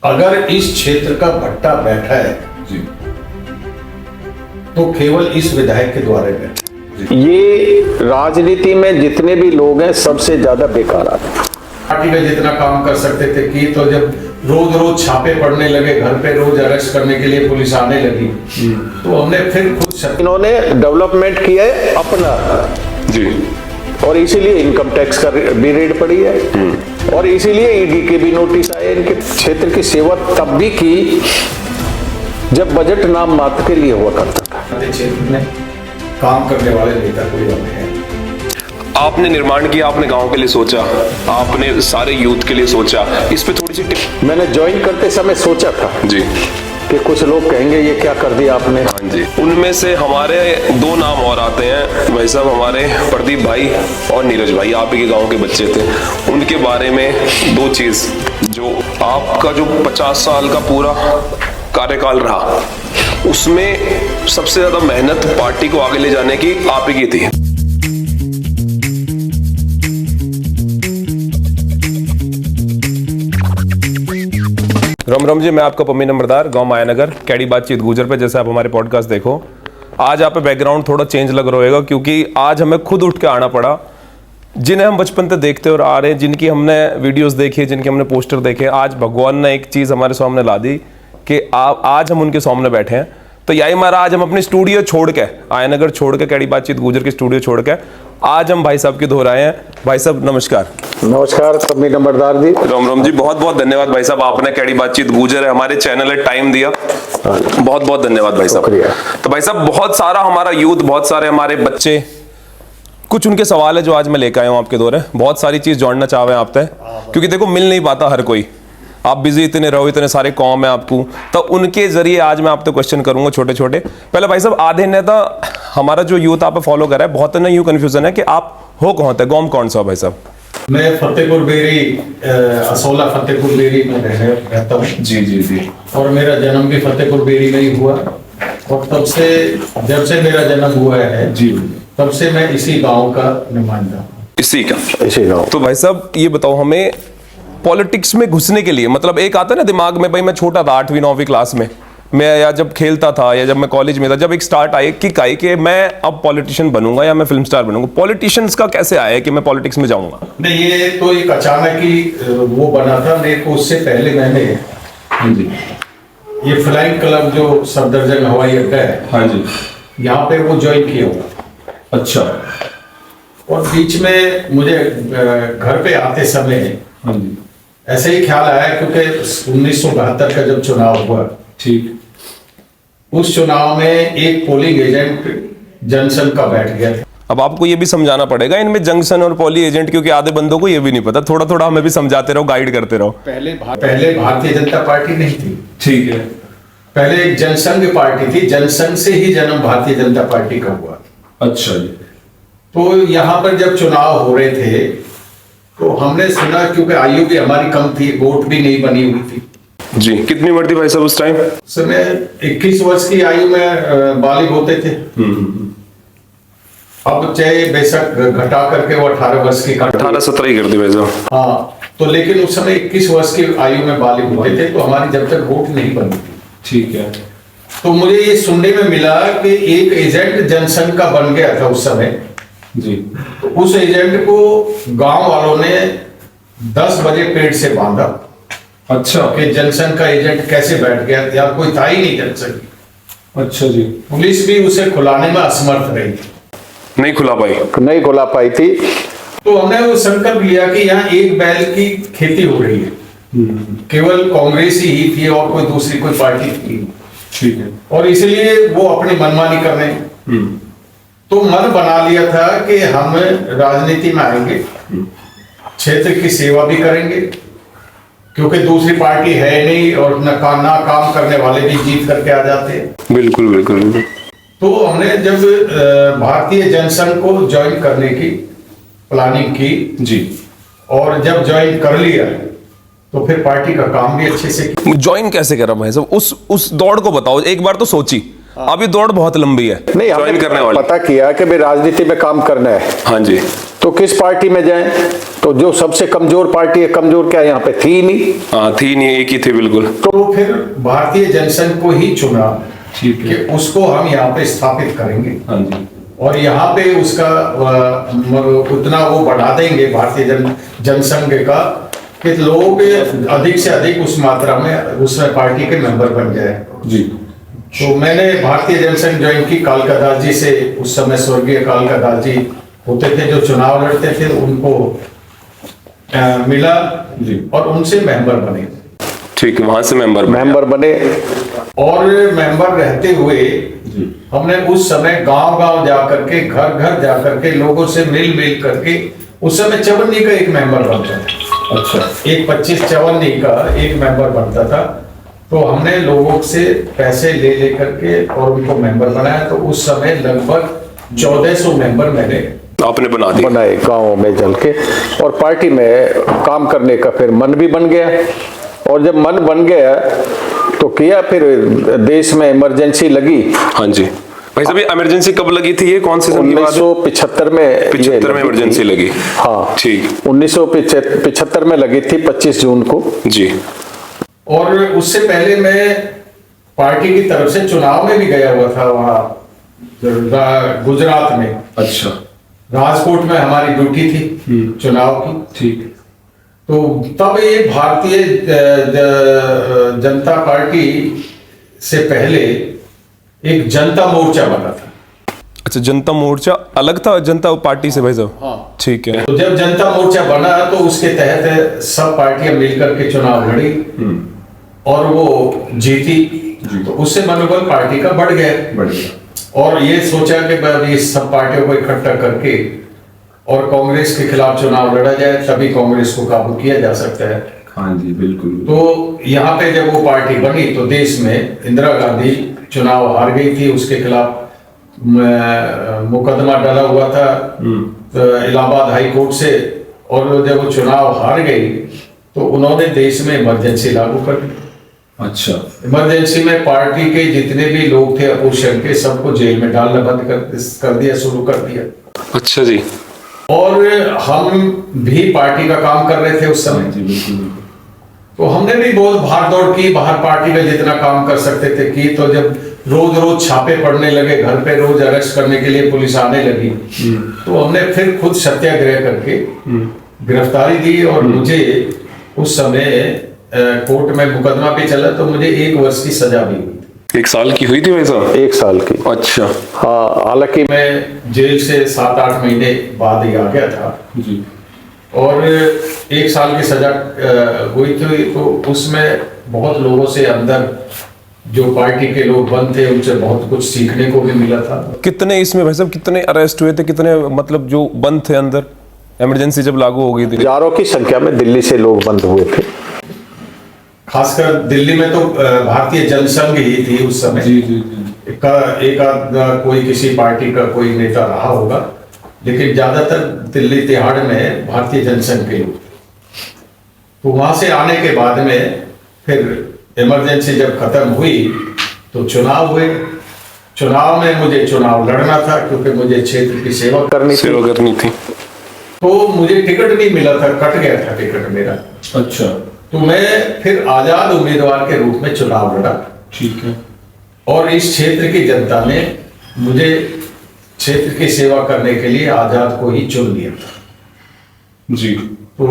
अगर इस क्षेत्र का भट्टा बैठा है जी, तो केवल इस विधायक के द्वारा बैठा। ये राजनीति में जितने भी लोग हैं सबसे ज्यादा बेकार आदमी। पार्टी में जितना काम कर सकते थे की, तो जब रोज रोज छापे पड़ने लगे, घर पे रोज अरेस्ट करने के लिए पुलिस आने लगी, तो हमने फिर खुद इन्होंने डेवलपमेंट किया है अपना जी, और इसीलिए इनकम टैक्स का भी रेड पड़ी है और इसीलिए ईडी के भी नोटिस आए। इनके क्षेत्र की सेवा तब भी की जब बजट नाम मात्र के लिए हुआ करता था। क्षेत्र में काम करने वाले नेता कोई हमें है। आपने निर्माण किया, आपने गांव के लिए सोचा, आपने सारे यूथ के लिए सोचा, इस पे थोड़ी सी मैंने ज्वाइन करते समय सोचा था जी कि कुछ लोग कहेंगे ये क्या कर दिया आपने। हाँ जी, उनमें से हमारे दो नाम और आते हैं भाई साहब, हमारे प्रदीप भाई और नीरज भाई, आप ही के गांव के बच्चे थे। उनके बारे में दो चीज, जो आपका जो 50 साल का पूरा कार्यकाल रहा, उसमें सबसे ज्यादा मेहनत पार्टी को आगे ले जाने की आप ही की थी। राम राम जी, मैं आपका पम्मी नंबरदार, गांव मायानगर, कैडी बातचीत गुजर पे। जैसे आप हमारे पॉडकास्ट देखो, आज आप पे बैकग्राउंड थोड़ा चेंज लग रहा होगा, क्योंकि आज हमें खुद उठ के आना पड़ा। जिन्हें हम बचपन से देखते और आ रहे हैं, जिनकी हमने वीडियोस देखी, जिनके हमने पोस्टर देखे, आज भगवान ने एक चीज़ हमारे सामने ला दी कि आज हम उनके सामने बैठे हैं। तो यही हमारा आज हम अपनी स्टूडियो छोड़ के, आयनगर छोड़ के, कैडी बातचीत गुजर की स्टूडियो छोड़ के आज हम भाई साहब की दोहराए हैं। भाई साहब नमस्कार। नमस्कार पम्मी नंबरदार जी। राम राम जी, बहुत बहुत धन्यवाद भाई साहब, आपने कैडी बातचीत गुजर है हमारे चैनल है टाइम दिया, बहुत बहुत धन्यवाद भाई साहब। तो भाई साहब, बहुत सारा हमारा यूथ, बहुत सारे हमारे बच्चे, कुछ उनके सवाल है जो आज मैं लेकर आया हूँ आपके दौरे। बहुत सारी चीज जानना चाह रहे हैं आपसे, क्योंकि देखो मिल नहीं पाता हर कोई, आप बिजी इतने रहो, इतने सारे कॉम है आपको, तो उनके जरिए आज मैं आपसे क्वेश्चन करूंगा छोटे छोटे। पहले भाई साहब, आधे ने तो हमारा जो यूथ आप फॉलो कर रहा है, बहुत ना यूं कंफ्यूजन है कि आप हो कौन थे, गांव कौन सा भाई साहब? मैं फतेहपुर बेरी, असोला फतेहपुर बेरी में रहता हूँ जी जी जी, और मेरा जन्म भी फतेहपुर बेरी में ही हुआ, और तब से, जब से मेरा जन्म हुआ है जी, तब से मैं इसी गांव का नुमाइंदा। इसी गांव। तो भाई साहब ये बताओ हमें, पॉलिटिक्स में घुसने के लिए, मतलब एक आता है ना दिमाग में, भाई मैं छोटा था 8वीं 9वीं क्लास में, मैं या जब खेलता था या जब मैं कॉलेज में था, जब एक स्टार्ट आई किक आई कि मैं अब पॉलिटिशियन बनूंगा या मैं फिल्म स्टार बनूंगा, पॉलिटिशियंस का कैसे आया कि मैं पॉलिटिक्स में जाऊंगा? नहीं, ये तो एक अचानक ही वो बना था। मेरे को उससे पहले मैंने ये फ्लाइंग क्लब जो सफदरजंग हवाई अड्डा है, हाँ जी, यहाँ पे वो ज्वाइन किया हुआ। अच्छा। और बीच में मुझे घर पे आते समय हाँ जी ऐसे ही ख्याल आया, क्योंकि 1972 का जब चुनाव हुआ, ठीक, उस चुनाव में एक पोलिंग एजेंट जनसन का बैठ गया था। अब आपको ये भी समझाना पड़ेगा इनमें जंक्शन और पोली एजेंट, क्योंकि आधे बंदों को ये भी नहीं पता, थोड़ा थोड़ा हमें भी समझाते रहो, गाइड करते रहो। पहले भारतीय जनता पार्टी नहीं थी, ठीक है, पहले एक जनसंघ पार्टी थी, जनसंघ से ही जन्म भारतीय जनता पार्टी का हुआ। अच्छा जी। तो यहाँ पर जब चुनाव हो रहे थे, तो हमने सुना, क्योंकि आयु भी हमारी कम थी, वोट भी नहीं बनी हुई थी जी। कितनी उम्र थी भाई साहब उस टाइम? समय 21 वर्ष की आयु में बालिग होते थे। अब चाहे बेशक घटा करके वो 18 वर्ष की, 18-17 ही कर दी भाई साहब। हाँ, तो लेकिन उस समय 21 वर्ष की आयु में बालिग होते थे, तो हमारी जब तक वोट नहीं बनी थी, ठीक है। तो मुझे ये सुनने में मिला कि एक एजेंट जनसंघ का बन गया था उस समय जी। तो उस एजेंट को गांव वालों ने 10 बजे पेड़ से बांधा। अच्छा। कि जनसंघ का एजेंट कैसे बैठ गया, या कोई था ही नहीं जनसंघ। अच्छा जी। पुलिस भी उसे खुलाने में असमर्थ रही थी, नहीं खुला पाई थी। तो हमने वो संकल्प लिया कि यहाँ एक बैल की खेती हो रही है, केवल कांग्रेस ही थी और कोई दूसरी कोई पार्टी थी, ठीक है, और इसलिए वो अपनी मनमानी करने, तो मन बना लिया था कि हम राजनीति में आएंगे, क्षेत्र की सेवा भी करेंगे, क्योंकि दूसरी पार्टी है नहीं, और ना काम करने वाले भी जीत करके आ जाते हैं। बिल्कुल बिल्कुल। तो हमने जब भारतीय जनसंघ को ज्वाइन करने की प्लानिंग की जी, और जब ज्वाइन कर लिया, तो फिर पार्टी का काम भी अच्छे से। ज्वाइन कैसे करा भाई साहब? उस दौड़ को बताओ, एक बार तो सोची अभी दौड़ बहुत लंबी है नहीं, ज्वाइन हमने करने वाले। पता किया कि भाई राजनीति में काम करना है हाँ जी, तो किस पार्टी में जाएं, तो जो सबसे कमजोर पार्टी है, कमजोर क्या यहाँ पे थी ही नहीं, हाँ थी नहीं, एक ही थी बिल्कुल। तो फिर भारतीय जनसंघ को ही चुना कि उसको हम यहाँ पे स्थापित करेंगे। हाँ जी, और यहाँ पे उसका उतना वो बढ़ा देंगे भारतीय जनसंघ का कि लोग अधिक से अधिक उस मात्रा में उसमें पार्टी के मेंबर बन जाए जी। तो मैंने भारतीय जनसंघ ज्वाइन की। कालका दास जी से, उस समय स्वर्गीय कालका दास जी होते थे जो चुनाव लड़ते थे, उनको मिला जी। और उनसे मेंबर बने। ठीक है, वहां से मेंबर बने। और मेंबर रहते हुए हमने उस समय गांव गांव जाकर के, घर घर जाकर के लोगों से मिल करके, उस समय चवन्नी का एक मेंबर बनता था। अच्छा, एक 25 चवन्नी का एक मेंबर बनता था। तो हमने लोगों से पैसे ले करके और उनको मेंबर बनाया। तो उस समय लगभग 1400 मेंबर मैंने आपने बनाए गांवों में चल के, और पार्टी में काम करने का फिर मन भी बन गया। और जब मन बन गया तो किया, फिर देश में इमरजेंसी लगी। हाँ जी भाई साहब, ये इमरजेंसी कब लगी थी, ये कौन से सन की बात है? 1975 में 75 में इमरजेंसी लगी। हाँ ठीक, 1975 में लगी थी 25 जून को जी। और उससे पहले मैं पार्टी की तरफ से चुनाव में भी गया हुआ था वहाँ गुजरात में। अच्छा, राजकोट में हमारी ड्यूटी थी चुनाव की। ठीक। तो तब ये भारतीय जनता पार्टी से पहले एक जनता मोर्चा बना था। अच्छा, जनता मोर्चा अलग था जनता पार्टी से भाई साहब? हाँ, ठीक है। तो जब जनता मोर्चा बना तो उसके तहत सब पार्टियां मिलकर के चुनाव लड़ी और वो जीती। तो उससे मनोबल पार्टी का बढ़ गया। और ये सोचा कि इस सब पार्टियों को इकट्ठा करके और कांग्रेस के खिलाफ चुनाव लड़ा जाए, तभी कांग्रेस को काबू किया जा सकता है। हाँ जी, बिल्कुल। तो यहाँ पे जब वो पार्टी बनी तो देश में इंदिरा गांधी चुनाव हार गई थी, उसके खिलाफ मुकदमा डाला हुआ था इलाहाबाद हाई कोर्ट से। और जब वो चुनाव हार गई तो उन्होंने देश में इमरजेंसी लागू कर दी। अच्छा, इमरजेंसी में पार्टी के जितने भी लोग थे अपोजिशन के, सबको जेल में डालना बंद कर दिया, शुरू कर दिया। अच्छा जी। और हम भी पार्टी का काम कर रहे थे उस समय। तो हमने भी बहुत भाग दौड़ की, बाहर पार्टी का जितना काम कर सकते थे की। तो जब रोज रोज छापे पड़ने लगे, घर पे रोज अरेस्ट करने के लिए पुलिस आने लगी, तो हमने फिर खुद सत्याग्रह करके गिरफ्तारी दी। और मुझे उस समय कोर्ट में मुकदमा पे चला तो मुझे 1 वर्ष की सजा भी हुई। 1 साल की हुई थी भाई साहब? 1 साल की। अच्छा, हाँ, हालांकि मैं जेल से 7-8 महीने बाद ही आ गया था जी। और 1 साल की सजा हुई थी। तो उसमें बहुत लोगों से, अंदर जो पार्टी के लोग बंद थे, उनसे बहुत कुछ सीखने को भी मिला था। कितने इसमें भाई साहब, कितने अरेस्ट हुए थे, कितने मतलब जो बंद थे अंदर, इमरजेंसी जब लागू हो गई थी? हजारों की संख्या में दिल्ली से लोग बंद हुए थे। खासकर दिल्ली में तो भारतीय जनसंघ ही थी उस समय। एक आध कोई किसी पार्टी का कोई नेता रहा होगा, लेकिन ज्यादातर दिल्ली तिहाड़ में भारतीय जनसंघ के लोग। तो वहां से आने के बाद में फिर इमरजेंसी जब खत्म हुई तो चुनाव हुए। चुनाव में मुझे चुनाव लड़ना था क्योंकि मुझे क्षेत्र की सेवा करनी थी। तो मुझे टिकट नहीं मिला था, कट गया था टिकट मेरा। अच्छा, तो मैं फिर आजाद उम्मीदवार के रूप में चुनाव लड़ा। ठीक है। और इस क्षेत्र की जनता ने मुझे क्षेत्र की सेवा करने के लिए आजाद को ही चुन लिया जी। तो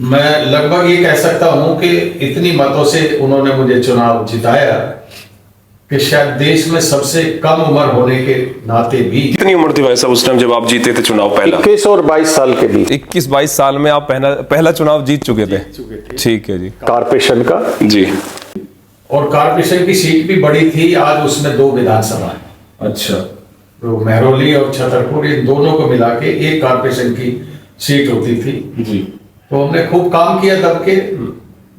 मैं लगभग ये कह सकता हूं कि इतनी मतों से उन्होंने मुझे चुनाव जिताया कि शायद देश में सबसे कम उम्र होने के नाते भी। कितनी उम्र थी भाई साहब उस टाइम जब आप जीते थे चुनाव पहला? 21 और 22 साल के बीच। 21-22 साल में आप पहला चुनाव जीत चुके थे। ठीक है जी। कारपोरेशन का जी। और कारपोरेशन की सीट भी बड़ी थी। आज उसमें 2 विधानसभा है। अच्छा, तो महरौली और छतरपुर, इन दोनों को मिला के एक कारपोरेशन की सीट होती थी जी। तो हमने खूब काम किया तब के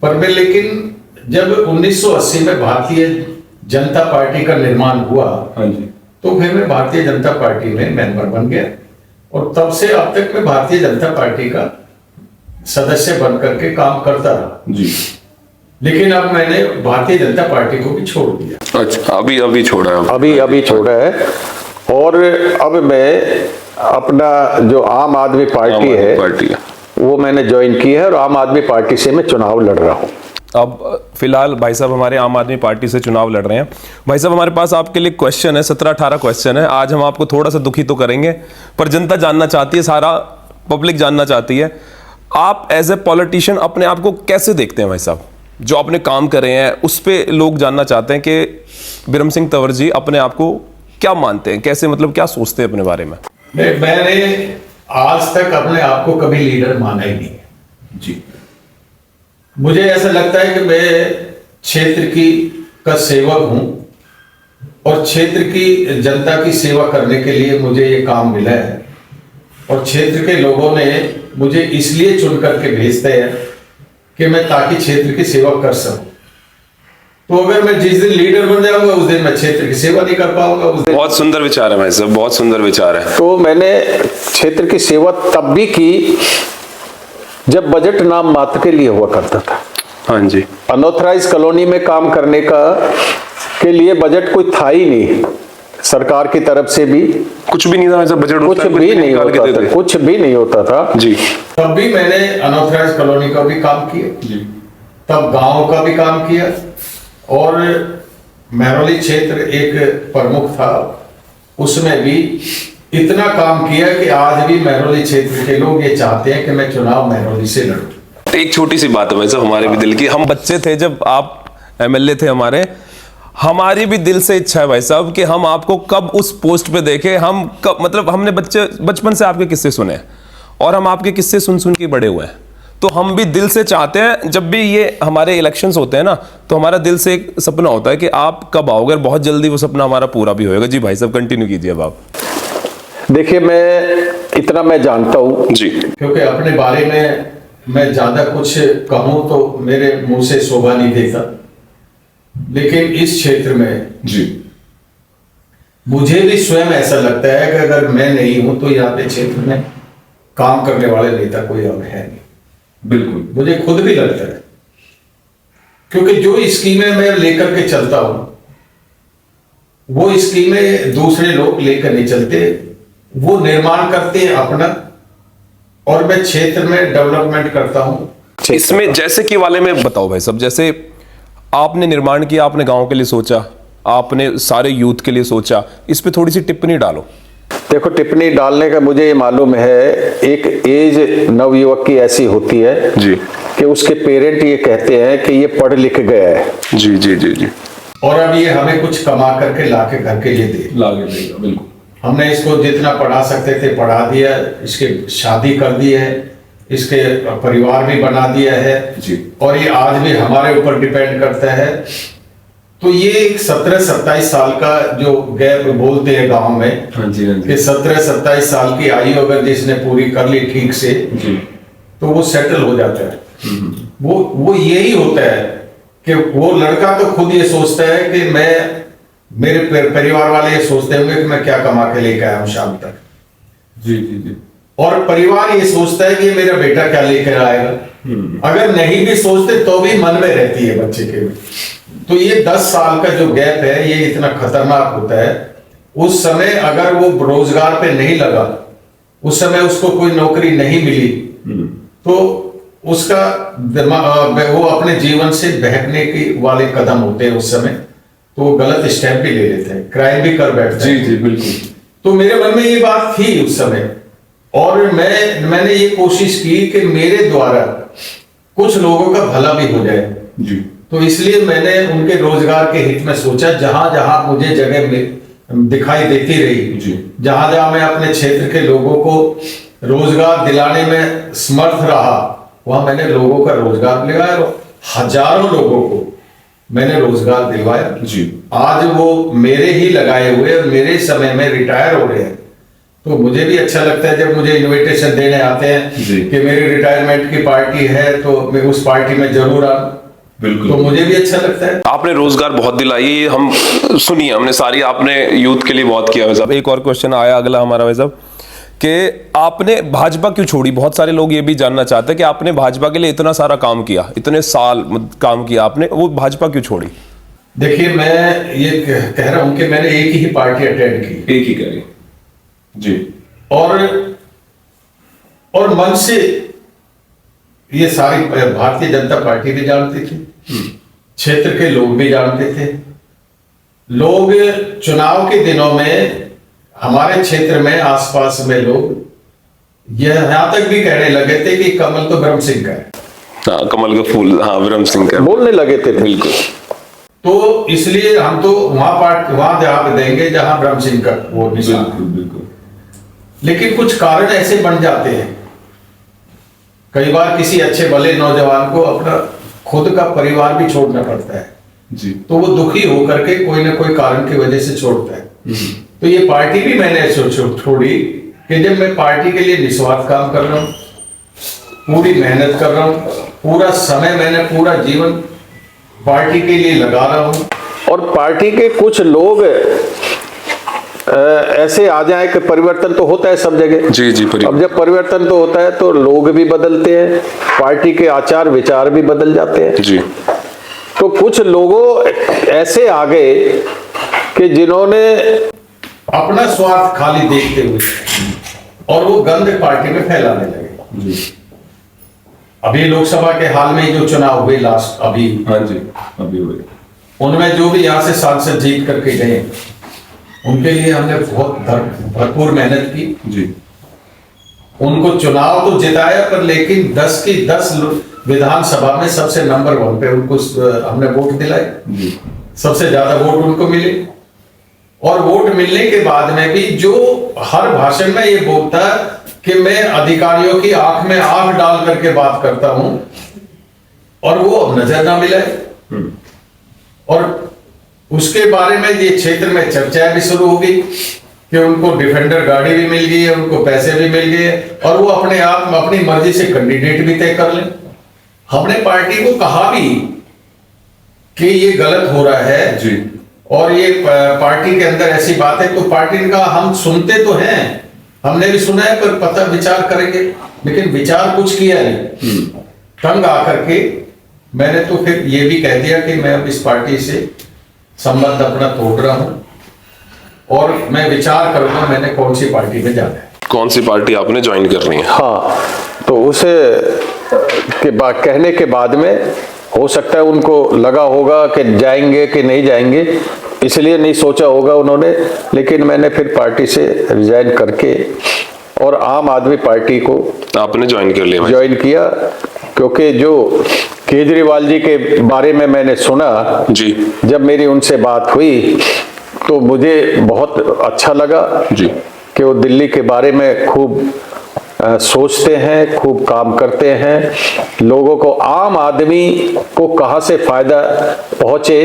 पर में। लेकिन जब 1980 में भारतीय जनता पार्टी का निर्माण हुआ, हाँ जी, तो फिर मैं भारतीय जनता पार्टी में मेंबर बन गया। और तब से अब तक मैं भारतीय जनता पार्टी का सदस्य बन करके काम करता रहा। जी। लेकिन अब मैंने भारतीय जनता पार्टी को भी छोड़ दिया। अच्छा, अभी छोड़ा है? अभी छोड़ा है। और अब मैं अपना जो आम आदमी पार्टी है वो मैंने ज्वाइन की है और आम आदमी पार्टी से मैं चुनाव लड़ रहा हूँ। अब फिलहाल भाई साहब हमारे आम आदमी पार्टी से चुनाव लड़ रहे हैं। भाई साहब हमारे पास आपके लिए क्वेश्चन है, 17-18 क्वेश्चन है। आज हम आपको थोड़ा सा दुखी तो करेंगे, पर जनता जानना चाहती है, सारा पब्लिक जानना चाहती है, आप एज ए पॉलिटिशियन अपने आप को कैसे देखते हैं भाई साहब? जो आपने काम करे हैं उस पर लोग जानना चाहते हैं कि बिरम सिंह तंवर जी अपने आप को क्या मानते हैं, कैसे, मतलब क्या सोचते हैं अपने बारे में? मैंने आज तक अपने आप को कभी लीडर माना ही नहीं है जी। मुझे ऐसा लगता है कि मैं क्षेत्र का सेवक हूं और क्षेत्र की जनता की सेवा करने के लिए मुझे ये काम मिला है और क्षेत्र के लोगों ने मुझे इसलिए चुन करके भेजते हैं कि मैं ताकि क्षेत्र की सेवा कर सकूं। तो अगर मैं जिस दिन लीडर बन जाऊंगा उस दिन मैं क्षेत्र की सेवा नहीं कर पाऊंगा। उस दिन बहुत सुंदर विचार है भाई साहब, बहुत सुंदर विचार है। तो मैंने क्षेत्र की सेवा तब भी की जब बजट नाम मात्र के लिए हुआ करता था। हाँ जी। अनऑथराइज कॉलोनी में काम करने के लिए बजट कोई था ही नहीं, सरकार की तरफ से भी कुछ भी नहीं था वैसे, बजट कुछ भी नहीं होता था, कुछ भी नहीं होता था जी। तब भी मैंने अनऑथराइज कॉलोनी का भी काम किया जी, तब गांव का भी काम किया और महरौली क्षेत्र एक प्रमुख था, उसमें भी इतना काम किया कि आज भी महरौली क्षेत्र के लोग ये चाहते हैं कि मैं चुनाव महरौली से लड़ूं। एक छोटी सी बात है भाई साहब, हमारे भी दिल की, हम बच्चे थे जब आप एमएलए थे हमारी भी दिल से इच्छा है भाई साहब कि हम आपको कब उस पोस्ट पे देखें। हम कब, मतलब हमने बचपन से आपके किस्से सुने और हम आपके किस्से सुन के बड़े हुए हैं, तो हम भी दिल से चाहते हैं जब भी ये हमारे इलेक्शंस होते हैं ना, तो हमारा दिल से एक सपना होता है कि आप कब आओगे, बहुत जल्दी वो सपना हमारा पूरा भी होएगा। जी भाई साहब कंटिन्यू कीजिए अब आप। देखिए, मैं जानता हूं जी, क्योंकि अपने बारे में मैं ज्यादा कुछ कहूं तो मेरे मुंह से शोभा नहीं देता, लेकिन इस क्षेत्र में जी मुझे भी स्वयं ऐसा लगता है कि अगर मैं नहीं हूं तो यहाँ पे क्षेत्र में काम करने वाले नेता कोई अब है नहीं। बिल्कुल मुझे खुद भी लगता है, क्योंकि जो स्कीमें मैं लेकर के चलता हूं वो स्कीमें दूसरे लोग लेकर नहीं चलते, वो निर्माण करते हैं अपना और मैं क्षेत्र में डेवलपमेंट करता हूं। इसमें जैसे कि वाले में बताओ भाई साहब, जैसे आपने निर्माण किया, आपने गांव के लिए सोचा, आपने सारे यूथ के लिए सोचा, इस पे थोड़ी सी टिप्पणी डालो। देखो, टिप्पणी डालने का मुझे ये मालूम है, एक एज नवयुवक की ऐसी होती है जी कि उसके पेरेंट ये कहते हैं कि ये पढ़ लिख गया है जी जी जी जी, और अब ये हमें कुछ कमा करके लाके घर के लिए देगा। बिल्कुल, हमने इसको जितना पढ़ा सकते थे पढ़ा दिया, इसके शादी कर दी है, इसके परिवार भी बना दिया है जी, और ये आज भी हमारे ऊपर डिपेंड करता है। तो ये एक 17-27 साल का जो गैप बोलते हैं गांव में, हाँ जी, कि 17-27 साल की आयु अगर जिसने पूरी कर ली ठीक से जी, तो वो सेटल हो जाता है। वो यही होता है कि वो लड़का तो खुद ये सोचता है कि मैं, मेरे परिवार वाले ये सोचते होंगे कि मैं क्या कमा के लेकर आया हूं शाम तक जी जी जी, और परिवार ये सोचता है कि ये मेरा बेटा क्या लेकर आएगा। अगर नहीं भी सोचते तो भी मन में रहती है बच्चे के। तो ये 10 साल का जो गैप है ये इतना खतरनाक होता है। उस समय अगर वो रोजगार पे नहीं लगा, उस समय उसको कोई नौकरी नहीं मिली, तो उसका वो अपने जीवन से बहकने के वाले कदम होते हैं उस समय, तो वो गलत स्टेप भी ले लेते हैं, क्राइम भी कर बैठते हैं। जी जी बिल्कुल। तो मेरे मन में ये बात थी उस समय, और मैंने ये कोशिश की कि मेरे द्वारा कुछ लोगों का भला भी हो जाए जी। तो इसलिए मैंने उनके रोजगार के हित में सोचा, जहां जहां मुझे जगह दिखाई देती रही जी, जहां जहां मैं अपने क्षेत्र के लोगों को रोजगार दिलाने में समर्थ रहा, वहां मैंने लोगों का रोजगार दिलवाया, हजारों लोगों को मैंने रोजगार दिलवाया जी। आज वो मेरे ही लगाए हुए और मेरे समय में रिटायर हो रहे हैं, तो मुझे भी अच्छा लगता है जब मुझे इनविटेशन देने आते हैं कि मेरी रिटायरमेंट की पार्टी है तो मैं उस पार्टी में जरूर आऊं। बिल्कुल, तो मुझे भी अच्छा लगता है। आपने रोजगार बहुत दिलाई, ये हम सुनिए, हमने सारी आपने यूथ के लिए बहुत किया। वैसे एक और क्वेश्चन आया अगला हमारा वैसा कि आपने भाजपा क्यों छोड़ी। बहुत सारे लोग ये भी जानना चाहते हैं कि आपने भाजपा के लिए इतना सारा काम किया, इतने साल काम किया आपने, वो भाजपा क्यों छोड़ी। देखिए, मैं ये कह रहा हूं कि मैंने एक ही पार्टी अटेंड की, एक ही करी जी, और मन से ये सारी भारतीय जनता पार्टी भी जानती थी, क्षेत्र के लोग भी जानते थे। लोग चुनाव के दिनों में हमारे क्षेत्र में आसपास में लोग यहां तक भी कहने लगे थे कि कमल तो ब्रह्म सिंह का है। हाँ, कमल का फूल, हाँ, ब्रह्म सिंह का बोलने लगे थे। बिल्कुल। तो इसलिए हम तो वहां जवाब देंगे जहां ब्रह्म सिंह का वो निशान। बिल्कुल। लेकिन कुछ कारण ऐसे बन जाते हैं, कई बार किसी अच्छे भले नौजवान को अपना खुद का परिवार भी छोड़ना पड़ता है जी, तो वो दुखी होकर के कोई ना कोई कारण की वजह से छोड़ता है। तो ये पार्टी भी मैंने छोड़ी कि जब मैं पार्टी के लिए निस्वार्थ काम कर रहा हूं, पूरी मेहनत कर रहा हूं, पूरा समय मैंने पूरा जीवन पार्टी के लिए लगा रहा हूं। और पार्टी के कुछ लोग ऐसे आ जाए कि परिवर्तन तो होता है सब जगह। जी जी, अब जब परिवर्तन तो होता है तो लोग भी बदलते हैं, पार्टी के आचार विचार भी बदल जाते हैं जी। तो कुछ लोगों ऐसे आ गए कि जिन्होंने अपना स्वार्थ खाली देखते हुए और वो गंद पार्टी में फैलाने लगे। अभी लोकसभा के हाल में जो चुनाव हुए लास्ट अभी, हाँ जी, अभी हुए, उनमें जो भी यहाँ से सांसद जीत करके गए उनके लिए हमने बहुत भरपूर मेहनत की जी। उनको चुनाव तो जिताया, पर लेकिन 10 की 10 विधानसभा में सबसे नंबर 1 पे उनको हमने वोट दिलाए, सबसे ज्यादा वोट उनको मिले। और वोट मिलने के बाद में भी जो हर भाषण में ये बोलता कि मैं अधिकारियों की आंख में आंख डाल करके बात करता हूं, और वो नजर ना मिले। और उसके बारे में ये क्षेत्र में चर्चा भी शुरू हो गई कि उनको डिफेंडर गाड़ी भी मिल गई है, उनको पैसे भी मिल गए, और वो अपने आप अपनी मर्जी से कैंडिडेट भी तय कर लें। हमने पार्टी को कहा भी कि ये गलत हो रहा है जी, और ये पार्टी के अंदर ऐसी बात है, तो पार्टी का हम सुनते तो हैं, हमने भी सुना है, पर पता विचार करेंगे, लेकिन विचार कुछ किया नहीं। तंग आकर के मैंने तो फिर ये भी कह दिया कि मैं अब इस पार्टी से संबंध अपना तोड़ रहा हूं और मैं विचार करूंगा मैंने कौन सी पार्टी में जाना है। कौन सी पार्टी आपने ज्वाइन करनी है। हाँ, तो उसे के बाद कहने के बाद में हो सकता है उनको लगा होगा कि जाएंगे कि नहीं जाएंगे, इसलिए नहीं सोचा होगा उन्होंने। लेकिन मैंने फिर पार्टी से रिजाइन करके और आम आदमी पार्टी को आपने ज्वाइन कर लिया। ज्वाइन किया, क्योंकि जो केजरीवाल जी के बारे में मैंने सुना जी, जब मेरी उनसे बात हुई तो मुझे बहुत अच्छा लगा जी कि वो दिल्ली के बारे में खूब सोचते हैं, खूब काम करते हैं, लोगों को, आम आदमी को कहां से फायदा पहुंचे,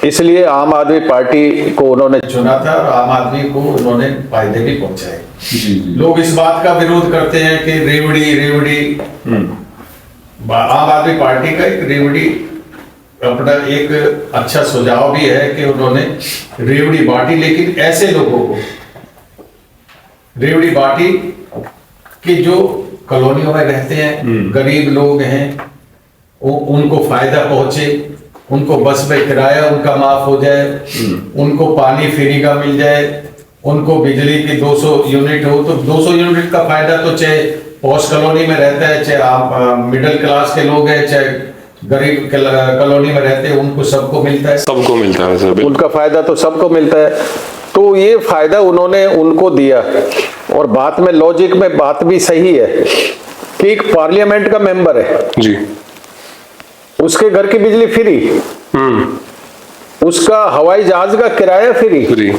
इसलिए आम आदमी पार्टी को उन्होंने चुना था और आम आदमी को उन्होंने फायदे भी पहुंचाए। लोग इस बात का विरोध करते हैं कि रेवड़ी आम आदमी पार्टी का एक रेवड़ी अपना एक अच्छा सुझाव भी है कि उन्होंने रेवड़ी बांटी, लेकिन ऐसे लोगों को रेवड़ी बांटी कि जो कॉलोनियों में रहते हैं, गरीब लोग हैं, उनको फायदा पहुंचे, उनको बस में किराया उनका माफ हो जाए, उनको पानी फ्री का मिल जाए, उनको बिजली की 200 यूनिट हो, तो 200 यूनिट का फायदा तो चाहे पॉश कॉलोनी में रहता है, चाहे आप मिडिल क्लास के लोग हैं, चाहे गरीब कॉलोनी में रहते हैं, उनको सबको मिलता है। सबको मिलता है सर, उनका फायदा तो सबको मिलता है। तो ये फायदा उन्होंने उनको दिया। और बात में लॉजिक में बात भी सही है कि एक पार्लियामेंट का मेंबर है जी, उसके घर की बिजली फ्री, उसका हवाई जहाज का किराया फ्री।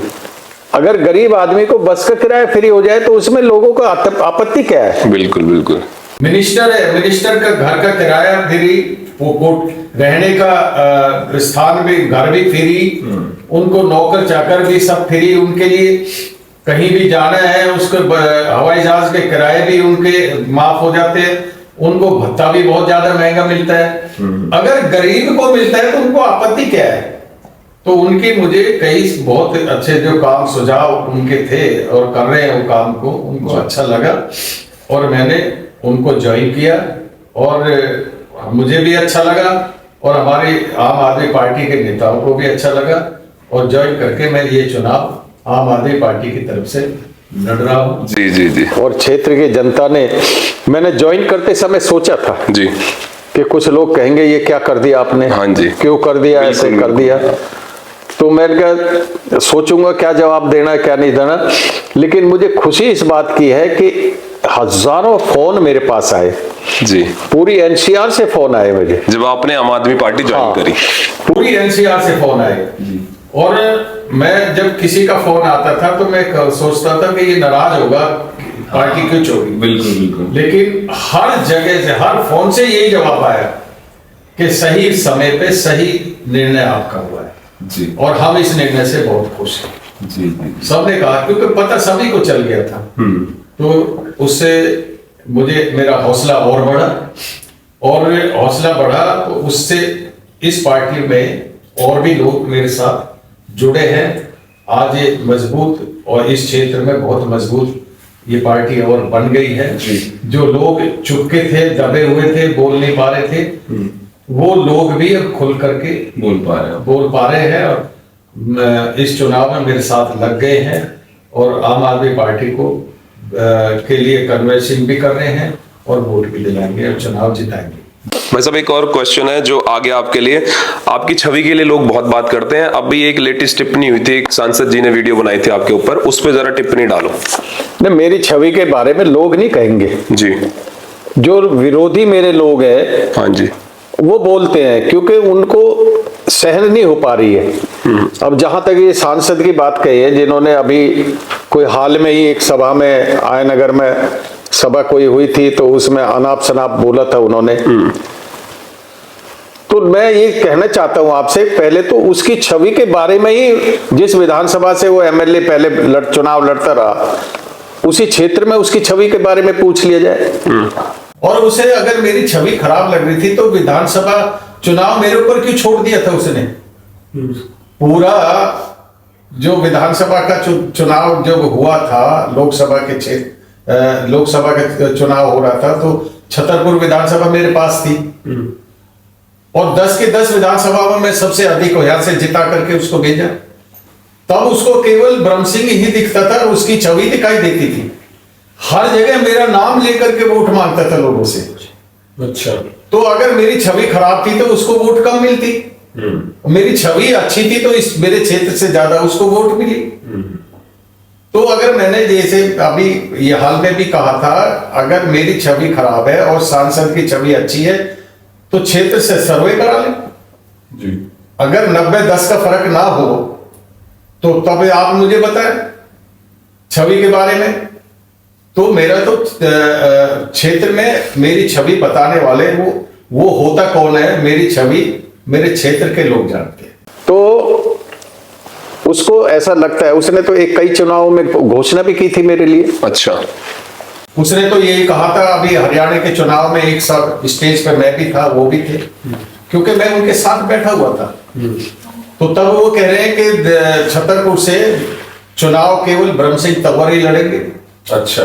अगर गरीब आदमी को बस का किराया फ्री हो जाए तो उसमें लोगों का आपत्ति क्या है। बिल्कुल बिल्कुल। मिनिस्टर है, मिनिस्टर का घर का किराया फ्री, वो रहने का स्थान भी, घर भी फ्री, उनको नौकर चाकर भी सब फ्री, उनके लिए कहीं भी जाना है उसके हवाई जहाज के किराए भी उनके माफ हो जाते हैं, उनको भत्ता भी बहुत ज्यादा महंगा मिलता है। अगर गरीब को मिलता है तो उनको आपत्ति क्या है। तो उनकी मुझे कई बहुत अच्छे जो काम सुझाव उनके थे और कर रहे हैं वो काम को, उनको अच्छा लगा और मैंने उनको ज्वाइन किया और मुझे भी अच्छा लगा और हमारी आम आदमी पार्टी के नेताओं को भी अच्छा लगा और ज्वाइन करके मैं ये चुनाव आम आदमी पार्टी की तरफ से लड़ रहा हूँ। जी जी जी। और क्षेत्र की जनता ने, मैंने ज्वाइन करते समय सोचा था जी कि कुछ लोग कहेंगे ये क्या कर दिया आपने, हाँ जी, क्यों कर दिया, ऐसे कर दिया, तो मैं क्या सोचूंगा क्या जवाब देना है क्या नहीं देना। लेकिन मुझे खुशी इस बात की है कि हजारों फोन मेरे पास आए जी, पूरी एनसीआर से फोन आए मुझे जब आपने आम आदमी पार्टी ज्वाइन करी। पूरी एनसीआर से फोन आए और मैं जब किसी का फोन आता था तो मैं सोचता था कि ये नाराज होगा, पार्टी क्यों छोड़ी। बिल्कुल बिल्कुल। लेकिन हर जगह से, हर फोन से यही जवाब आया कि सही समय पे सही निर्णय आपका हुआ है जी, और हम इस निर्णय से बहुत खुश हैं। जी जी। सबने कहा, क्योंकि पता सभी को चल गया था। तो उससे मुझे मेरा हौसला और बढ़ा और हौसला बढ़ा तो उससे इस पार्टी में और भी लोग मेरे साथ जुड़े हैं। आज ये मजबूत और इस क्षेत्र में बहुत मजबूत ये पार्टी और बन गई है। जो लोग चुपके थे, दबे हुए थे, बोल नहीं पा रहे थे, वो लोग भी अब खुल करके बोल पा रहे हैं और इस चुनाव में मेरे साथ लग गए हैं और आम आदमी पार्टी को के लिए कन्वेंसिंग भी कर रहे हैं और वोट भी दिलाएंगे और चुनाव जिताएंगे। भाई साहब एक और क्वेश्चन है जो आगे आपके लिए, आपकी छवि के लिए लोग बहुत बात करते हैं। अभी एक लेटेस्ट टिप्पणी हुई थी, एक सांसद जी ने वीडियो बनाई थी आपके ऊपर, उस पर जरा टिप्पणी डालो। नहीं, मेरी छवि के बारे में लोग नहीं कहेंगे जी, जो विरोधी मेरे लोग हैं हाँ जी, वो बोलते हैं क्योंकि उनको सहन नहीं हो पा रही है। अब जहां तक ये सांसद की बात कही है, जिन्होंने अभी कोई हाल में ही एक सभा में आयनगर में सभा कोई हुई थी तो उसमें अनाप शनाप बोला था उन्होंने, तो मैं ये कहना चाहता हूं आपसे, पहले तो उसकी छवि के बारे में ही, जिस विधानसभा से वो एमएलए पहले चुनाव लड़ता रहा, उसी क्षेत्र में उसकी छवि के बारे में पूछ लिया जाए। और उसे अगर मेरी छवि खराब लग रही थी तो विधानसभा चुनाव मेरे ऊपर क्यों छोड़ दिया था उसने? पूरा जो विधानसभा का चुनाव जब हुआ था, लोकसभा का चुनाव हो रहा था तो छतरपुर विधानसभा मेरे पास थी और 10 के 10 विधानसभा में मैं सबसे अधिक यहां से जिता करके उसको भेजा। तब उसको केवल ब्रह्म सिंह ही दिखता था, उसकी छवि दिखाई देती थी। हर जगह मेरा नाम लेकर के वोट मांगता था लोगों से। अच्छा, तो अगर मेरी छवि खराब थी तो उसको वोट कम मिलती, मेरी छवि अच्छी थी तो इस मेरे क्षेत्र से ज्यादा उसको वोट मिली। तो अगर मैंने जैसे अभी ये हाल में भी कहा था, अगर मेरी छवि खराब है और सांसद की छवि अच्छी है तो क्षेत्र से सर्वे करा ले जी। अगर 90-10 का फर्क ना हो तो तब आप मुझे बताएं छवि के बारे में। तो मेरा तो क्षेत्र में मेरी छवि बताने वाले वो होता कौन है, मेरी छवि मेरे क्षेत्र के लोग जानते हैं। तो उसको ऐसा लगता है, उसने तो एक कई चुनावों में घोषणा भी की थी मेरे लिए। अच्छा, उसने तो यही कहा था, अभी हरियाणा के चुनाव में एक सब स्टेज पर मैं भी था, वो भी थे, क्योंकि मैं उनके साथ बैठा हुआ था। तो तब वो कह रहे हैं कि छतरपुर से चुनाव केवल ब्रह्म सिंह तंवर ही लड़ेंगे। अच्छा,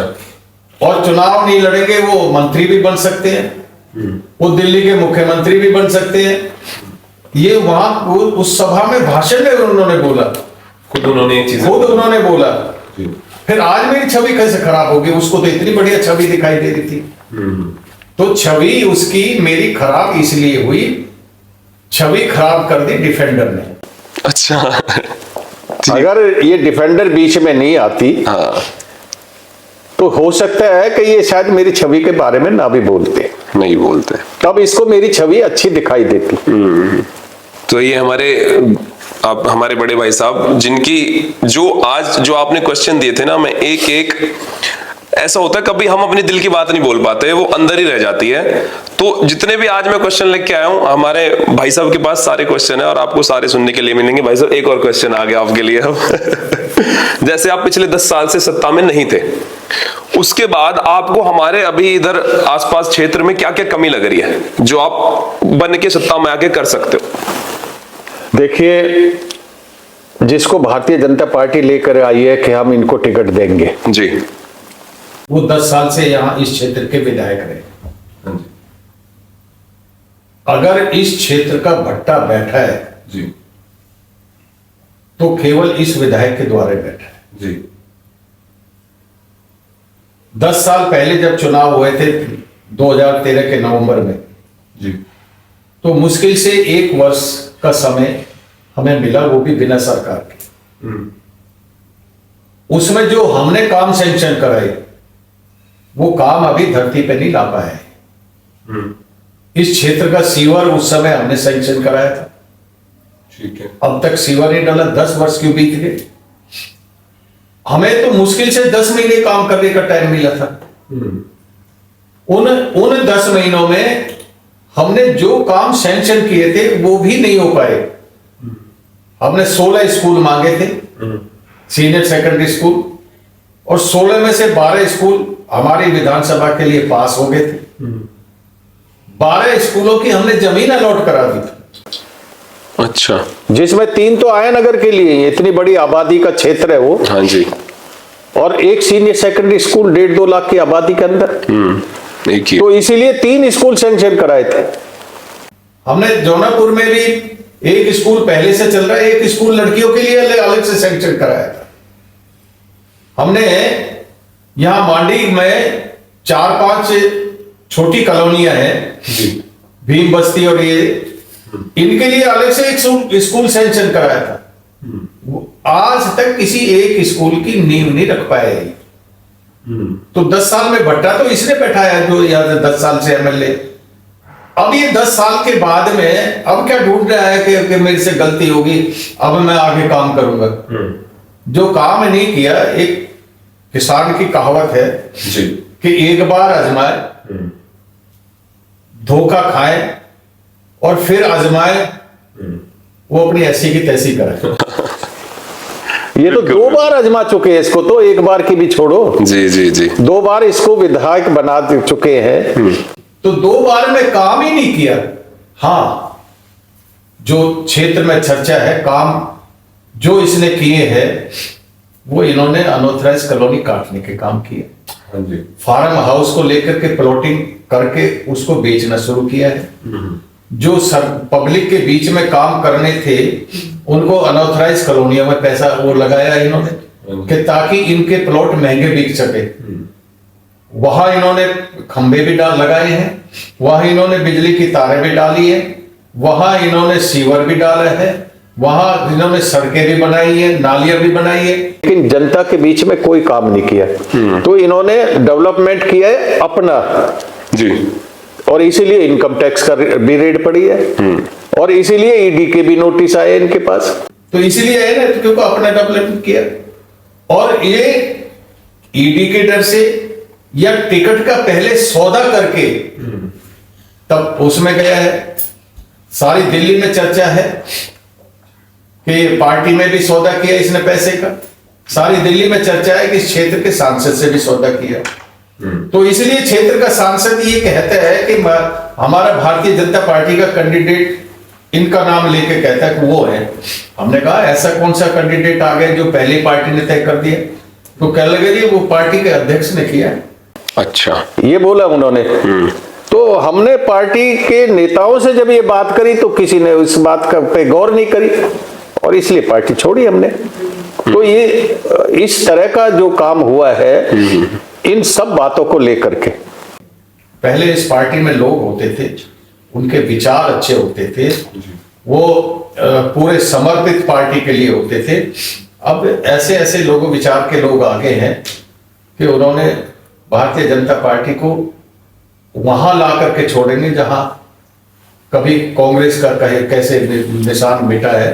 और चुनाव नहीं लड़ेंगे वो मंत्री भी बन सकते हैं, वो दिल्ली के मुख्यमंत्री भी बन सकते हैं। ये वहां उस सभा में भाषण में उन्होंने बोला, खुद उन्होंने बोला। फिर आज मेरी छवि कैसे खराब होगी? उसको तो इतनी बढ़िया छवि दिखाई दे रही थी। तो छवि उसकी मेरी खराब इसलिए हुई, छवि खराब कर दी डिफेंडर ने। अच्छा, अगर ये डिफेंडर बीच में नहीं आती तो हो सकता है कि ये शायद मेरी छवि के बारे में ना भी नहीं बोलते, तब इसको मेरी छवि अच्छी दिखाई देती। तो ये हमारे बड़े भाई साहब, जिनकी जो आपने क्वेश्चन दिए थे ना, मैं एक एक ऐसा होता है, कभी हम अपने दिल की बात नहीं बोल पाते, वो अंदर ही रह जाती है। तो जितने भी आज मैं क्वेश्चन लेके आया हूं, हमारे भाई साहब के पास सारे क्वेश्चन है और आपको सारे सुनने के लिए मिलेंगे। भाई साहब एक और क्वेश्चन आ गया आपके लिए अब जैसे आप पिछले 10 साल से सत्ता में नहीं थे, उसके बाद आपको हमारे अभी इधर आसपास क्षेत्र में क्या क्या कमी लग रही है जो आप बन के सत्ता में आके कर सकते हो? देखिए, जिसको भारतीय जनता पार्टी लेकर आई है कि हम इनको टिकट देंगे। जी। वो 10 साल से यहाँ इस क्षेत्र के विधायक रहे। अगर इस क्षेत्र का भट्टा बैठा है जी, तो केवल इस विधायक के द्वारा बैठा है जी। 10 साल पहले जब चुनाव हुए थे 2013 के नवंबर में जी, तो मुश्किल से 1 वर्ष का समय हमें मिला, वो भी बिना सरकार के। उसमें जो हमने काम सैंक्शन कराए वो काम अभी धरती पे नहीं ला पाए। इस क्षेत्र का सीवर उस समय हमने सैंक्शन कराया था, ठीक है। अब तक सीवर नहीं डाला, 10 वर्ष क्यों बीत गए। हमें तो मुश्किल से 10 महीने काम करने का टाइम मिला था। उन 10 महीनों में हमने जो काम सैंक्शन किए थे वो भी नहीं हो पाए। हमने 16 स्कूल मांगे थे, सीनियर सेकेंडरी स्कूल, और 16 में से 12 स्कूल हमारी विधानसभा के लिए पास हो गए थे। 12 स्कूलों की हमने जमीन अलॉट करा दी थी। अच्छा। जिसमें 3 तो आया नगर के लिए, इतनी बड़ी आबादी का क्षेत्र है वो। हाँ जी। और एक सीनियर सेकेंडरी स्कूल 1.5-2 लाख की आबादी के अंदर। एक ही। तो इसीलिए 3 स्कूल सैंक्शन कराए थे। हमने जौनापुर में भी एक स्कूल पहले से चल रहा है, एक स्कूल लड़कियों के लिए अलग से सैंक्शन कराया था। हमने यहां मांडी में 4-5 छोटी कॉलोनियां हैं, भीम बस्ती और ये, इनके लिए अलग से एक स्कूल सैंक्शन कराया था। आज तक किसी एक स्कूल की नींव नहीं रख पाए। तो 10 साल में भट्टा तो इसने बैठाया जो यहाँ 10 साल से एमएलए। अब ये 10 साल के बाद में अब क्या ढूंढ रहा है कि मेरे से गलती होगी, अब मैं आगे काम करूंगा। जो काम नहीं किया, एक किसान की कहावत है जी कि एक बार आजमाए, धोखा खाए और फिर आजमाए, वो अपनी ऐसी की तैसी करे। ये तो 2 बार आजमा चुके हैं इसको, तो एक बार की भी छोड़ो। जी जी जी। 2 बार इसको विधायक बना चुके हैं। तो 2 बार में काम ही नहीं किया। हाँ, जो क्षेत्र में चर्चा है, काम जो इसने किए हैं वो इन्होंने अनऑथराइज कॉलोनी काटने के काम किए। हाँ जी। फार्म हाउस को लेकर के प्लॉटिंग करके उसको बेचना शुरू किया है। जो पब्लिक के बीच में काम करने थे उनको अनऑथराइज कॉलोनियों में पैसा वो लगाया इन्होंने कि ताकि इनके प्लॉट महंगे बिक सके। वहां इन्होंने खंबे भी लगाए हैं, वहां इन्होंने बिजली की तारें भी डाली है, वहां इन्होंने सीवर भी डाला है, वहां इन्होंने सड़कें भी बनाई है, नालियां भी बनाई है, लेकिन जनता के बीच में कोई काम नहीं किया। तो इन्होंने डेवलपमेंट किया है अपना जी, और इसीलिए इनकम टैक्स का भी रेड पड़ी है, और इसीलिए ईडी के भी नोटिस आए इनके पास। तो इसीलिए है ना, क्योंकि अपना डेवलपमेंट किया। और ये ईडी के डर से या टिकट का पहले सौदा करके तब उसमें गया है। सारी दिल्ली में चर्चा है कि पार्टी में भी सौदा किया इसने पैसे का। सारी दिल्ली में चर्चा है कि इस क्षेत्र के सांसद से भी सौदा किया। तो इसलिए क्षेत्र का सांसद ये कहता है कि हमारा भारतीय जनता पार्टी का कैंडिडेट, इनका नाम लेके कहता है कि वो है। हमने कहा ऐसा कौन सा कैंडिडेट आ गया जो पहली पार्टी ने तय कर दिया? तो कह लगे जी वो पार्टी के अध्यक्ष ने किया। अच्छा, ये बोला उन्होंने। तो हमने पार्टी के नेताओं से जब ये बात करी तो किसी ने उस बात का पे गौर नहीं करी और इसलिए पार्टी छोड़ी हमने। तो ये इस तरह का जो काम हुआ है इन सब बातों को लेकर के। पहले इस पार्टी में लोग होते थे, उनके विचार अच्छे होते थे, वो पूरे समर्पित पार्टी के लिए होते थे। अब ऐसे ऐसे लोगों विचार के लोग आगे हैं कि उन्होंने भारतीय जनता पार्टी को वहां ला करके छोड़ेंगे जहां कभी कांग्रेस का कैसे निशान मिटा है,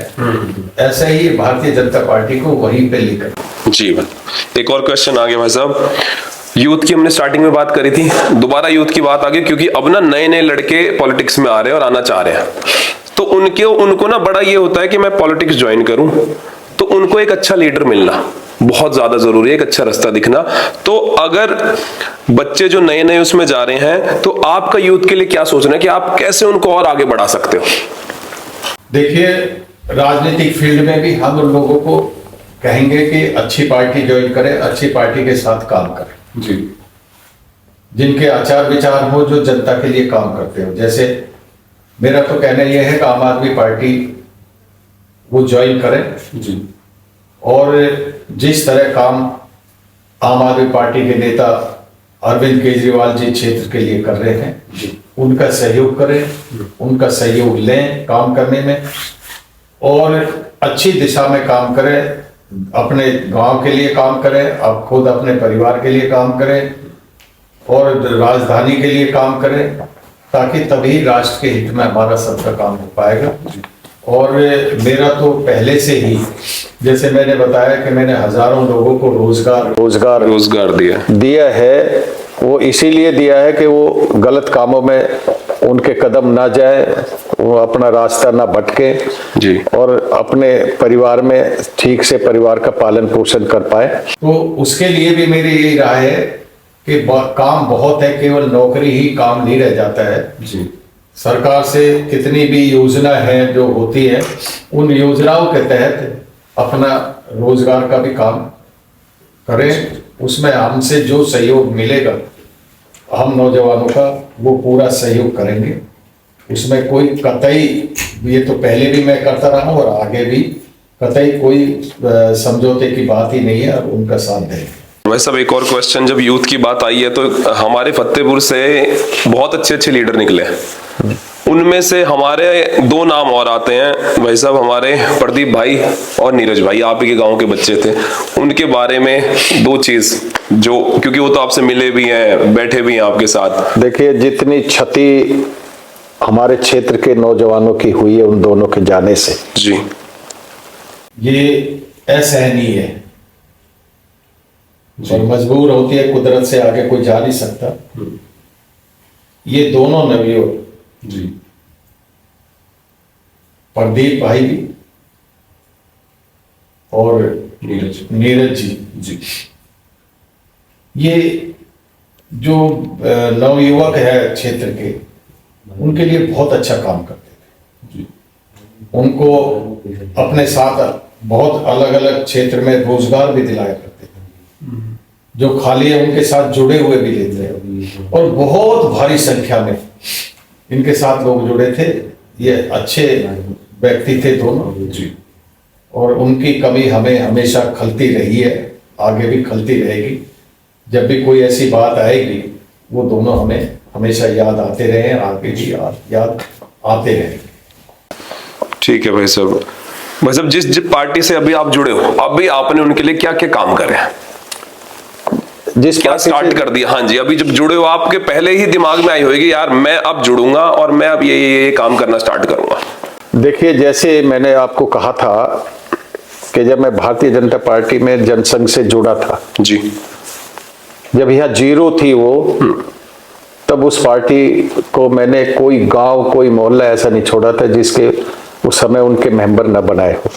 ऐसा ही भारतीय जनता पार्टी को वहीं पे लेकर। जी भाई, एक और क्वेश्चन आ गया भाई साहब। यूथ की हमने स्टार्टिंग में बात करी थी, दोबारा यूथ की बात आ गई क्योंकि अब ना नए नए लड़के पॉलिटिक्स में आ रहे हैं और आना चाह रहे हैं। तो उनको ना बड़ा ये होता है कि मैं पॉलिटिक्स ज्वाइन करूं, तो उनको एक अच्छा लीडर मिलना बहुत ज्यादा जरूरी है, एक अच्छा रास्ता दिखना। तो अगर बच्चे जो नए नए उसमें जा रहे हैं तो आपका यूथ के लिए क्या सोचना है कि आप कैसे उनको और आगे बढ़ा सकते हो? देखिए, राजनीतिक फील्ड में भी हम उन लोगों को कहेंगे कि अच्छी पार्टी ज्वाइन करें, अच्छी पार्टी के साथ काम करें जी, जिनके आचार विचार हो, जो जनता के लिए काम करते हो। जैसे मेरा तो कहना यह है कि आम आदमी पार्टी वो ज्वाइन करें जी, और जिस तरह काम आम आदमी पार्टी के नेता अरविंद केजरीवाल जी क्षेत्र के लिए कर रहे हैं जी, उनका सहयोग करें, उनका सहयोग लें काम करने में, और अच्छी दिशा में काम करें, अपने गांव के लिए काम करें, आप खुद अपने परिवार के लिए काम करें और राजधानी के लिए काम करें, ताकि तभी राष्ट्र के हित में हमारा सबका काम हो पाएगा। और मेरा तो पहले से ही, जैसे मैंने बताया कि मैंने हजारों लोगों को रोजगार दिया है। वो इसीलिए दिया है कि वो गलत कामों में उनके कदम ना जाए, वो अपना रास्ता ना भटके जी, और अपने परिवार में ठीक से परिवार का पालन पोषण कर पाए। तो उसके लिए भी मेरी यही राय है कि काम बहुत है, केवल नौकरी ही काम नहीं रह जाता है जी। सरकार से कितनी भी योजना है जो होती है, उन योजनाओं के तहत अपना रोजगार का भी काम करें, उसमें हमसे जो सहयोग मिलेगा हम नौजवानों का वो पूरा सहयोग करेंगे। उसमें कोई कतई, ये तो पहले भी मैं करता रहा हूँ और आगे भी कतई कोई समझौते की बात ही नहीं है, और उनका साथ देंगे। वैसे सब एक और क्वेश्चन, जब यूथ की बात आई है तो हमारे फतेहपुर से बहुत अच्छे लीडर निकले हैं, उनमें से हमारे दो नाम और आते हैं भाई साहब, हमारे प्रदीप भाई और नीरज भाई, आप ही के गांव के बच्चे थे, उनके बारे में दो चीज जो, क्योंकि वो तो आपसे मिले भी हैं, बैठे भी हैं आपके साथ। देखिए, जितनी क्षति हमारे क्षेत्र के नौजवानों की हुई है उन दोनों के जाने से जी, ये असहनीय है और मजबूर होती है, कुदरत से आगे कोई जा नहीं सकता। ये दोनों नवयुवक जी, प्रदीप भाई भी और नीरज जी, ये जो नवयुवक है क्षेत्र के, उनके लिए बहुत अच्छा काम करते थे जी। उनको अपने साथ बहुत अलग अलग क्षेत्र में रोजगार भी दिलाया करते थे, जो खाली है उनके साथ जुड़े हुए भी लेते हैं, और बहुत भारी संख्या में इनके साथ लोग जुड़े थे। ये अच्छे व्यक्ति थे दोनों जी, और उनकी कमी हमें हमेशा खलती रही है, आगे भी खलती रहेगी। जब भी कोई ऐसी बात आएगी, वो दोनों हमें हमेशा याद आते रहे, आगे भी याद आते रहेंगे। ठीक है भाई साहब। भाई साहब, जिस पार्टी से अभी आप जुड़े हो, अभी आपने उनके लिए क्या क्या काम करे हैं, क्या स्टार्ट कर दिया? हाँ जी, अभी जब जुड़े हो आपके पहले ही दिमाग में आई होगी, यार मैं अब जुड़ूंगा और मैं अब ये काम करना स्टार्ट करूंगा। देखिए, जैसे मैंने आपको कहा था कि जब मैं भारतीय जनता पार्टी में जनसंघ से जुड़ा था जी, जब यहाँ जीरो थी वो, तब उस पार्टी को मैंने कोई गांव, कोई मोहल्ला ऐसा नहीं छोड़ा था जिसके उस समय उनके मेंबर न बनाए हो।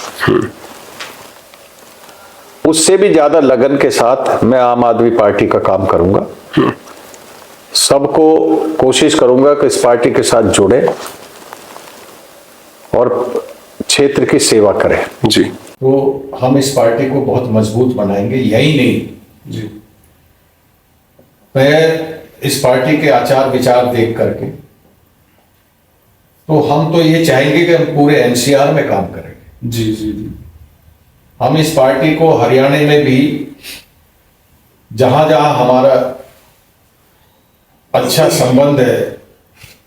उससे भी ज्यादा लगन के साथ मैं आम आदमी पार्टी का काम करूंगा। सबको कोशिश करूंगा कि इस पार्टी के साथ जुड़े और क्षेत्र की सेवा करें जी। तो हम इस पार्टी को बहुत मजबूत बनाएंगे, यही नहीं जी, मैं इस पार्टी के आचार विचार देख करके तो हम तो ये चाहेंगे कि हम पूरे एनसीआर में काम करेंगे जी जी जी। हम इस पार्टी को हरियाणा में भी जहां जहां हमारा अच्छा संबंध है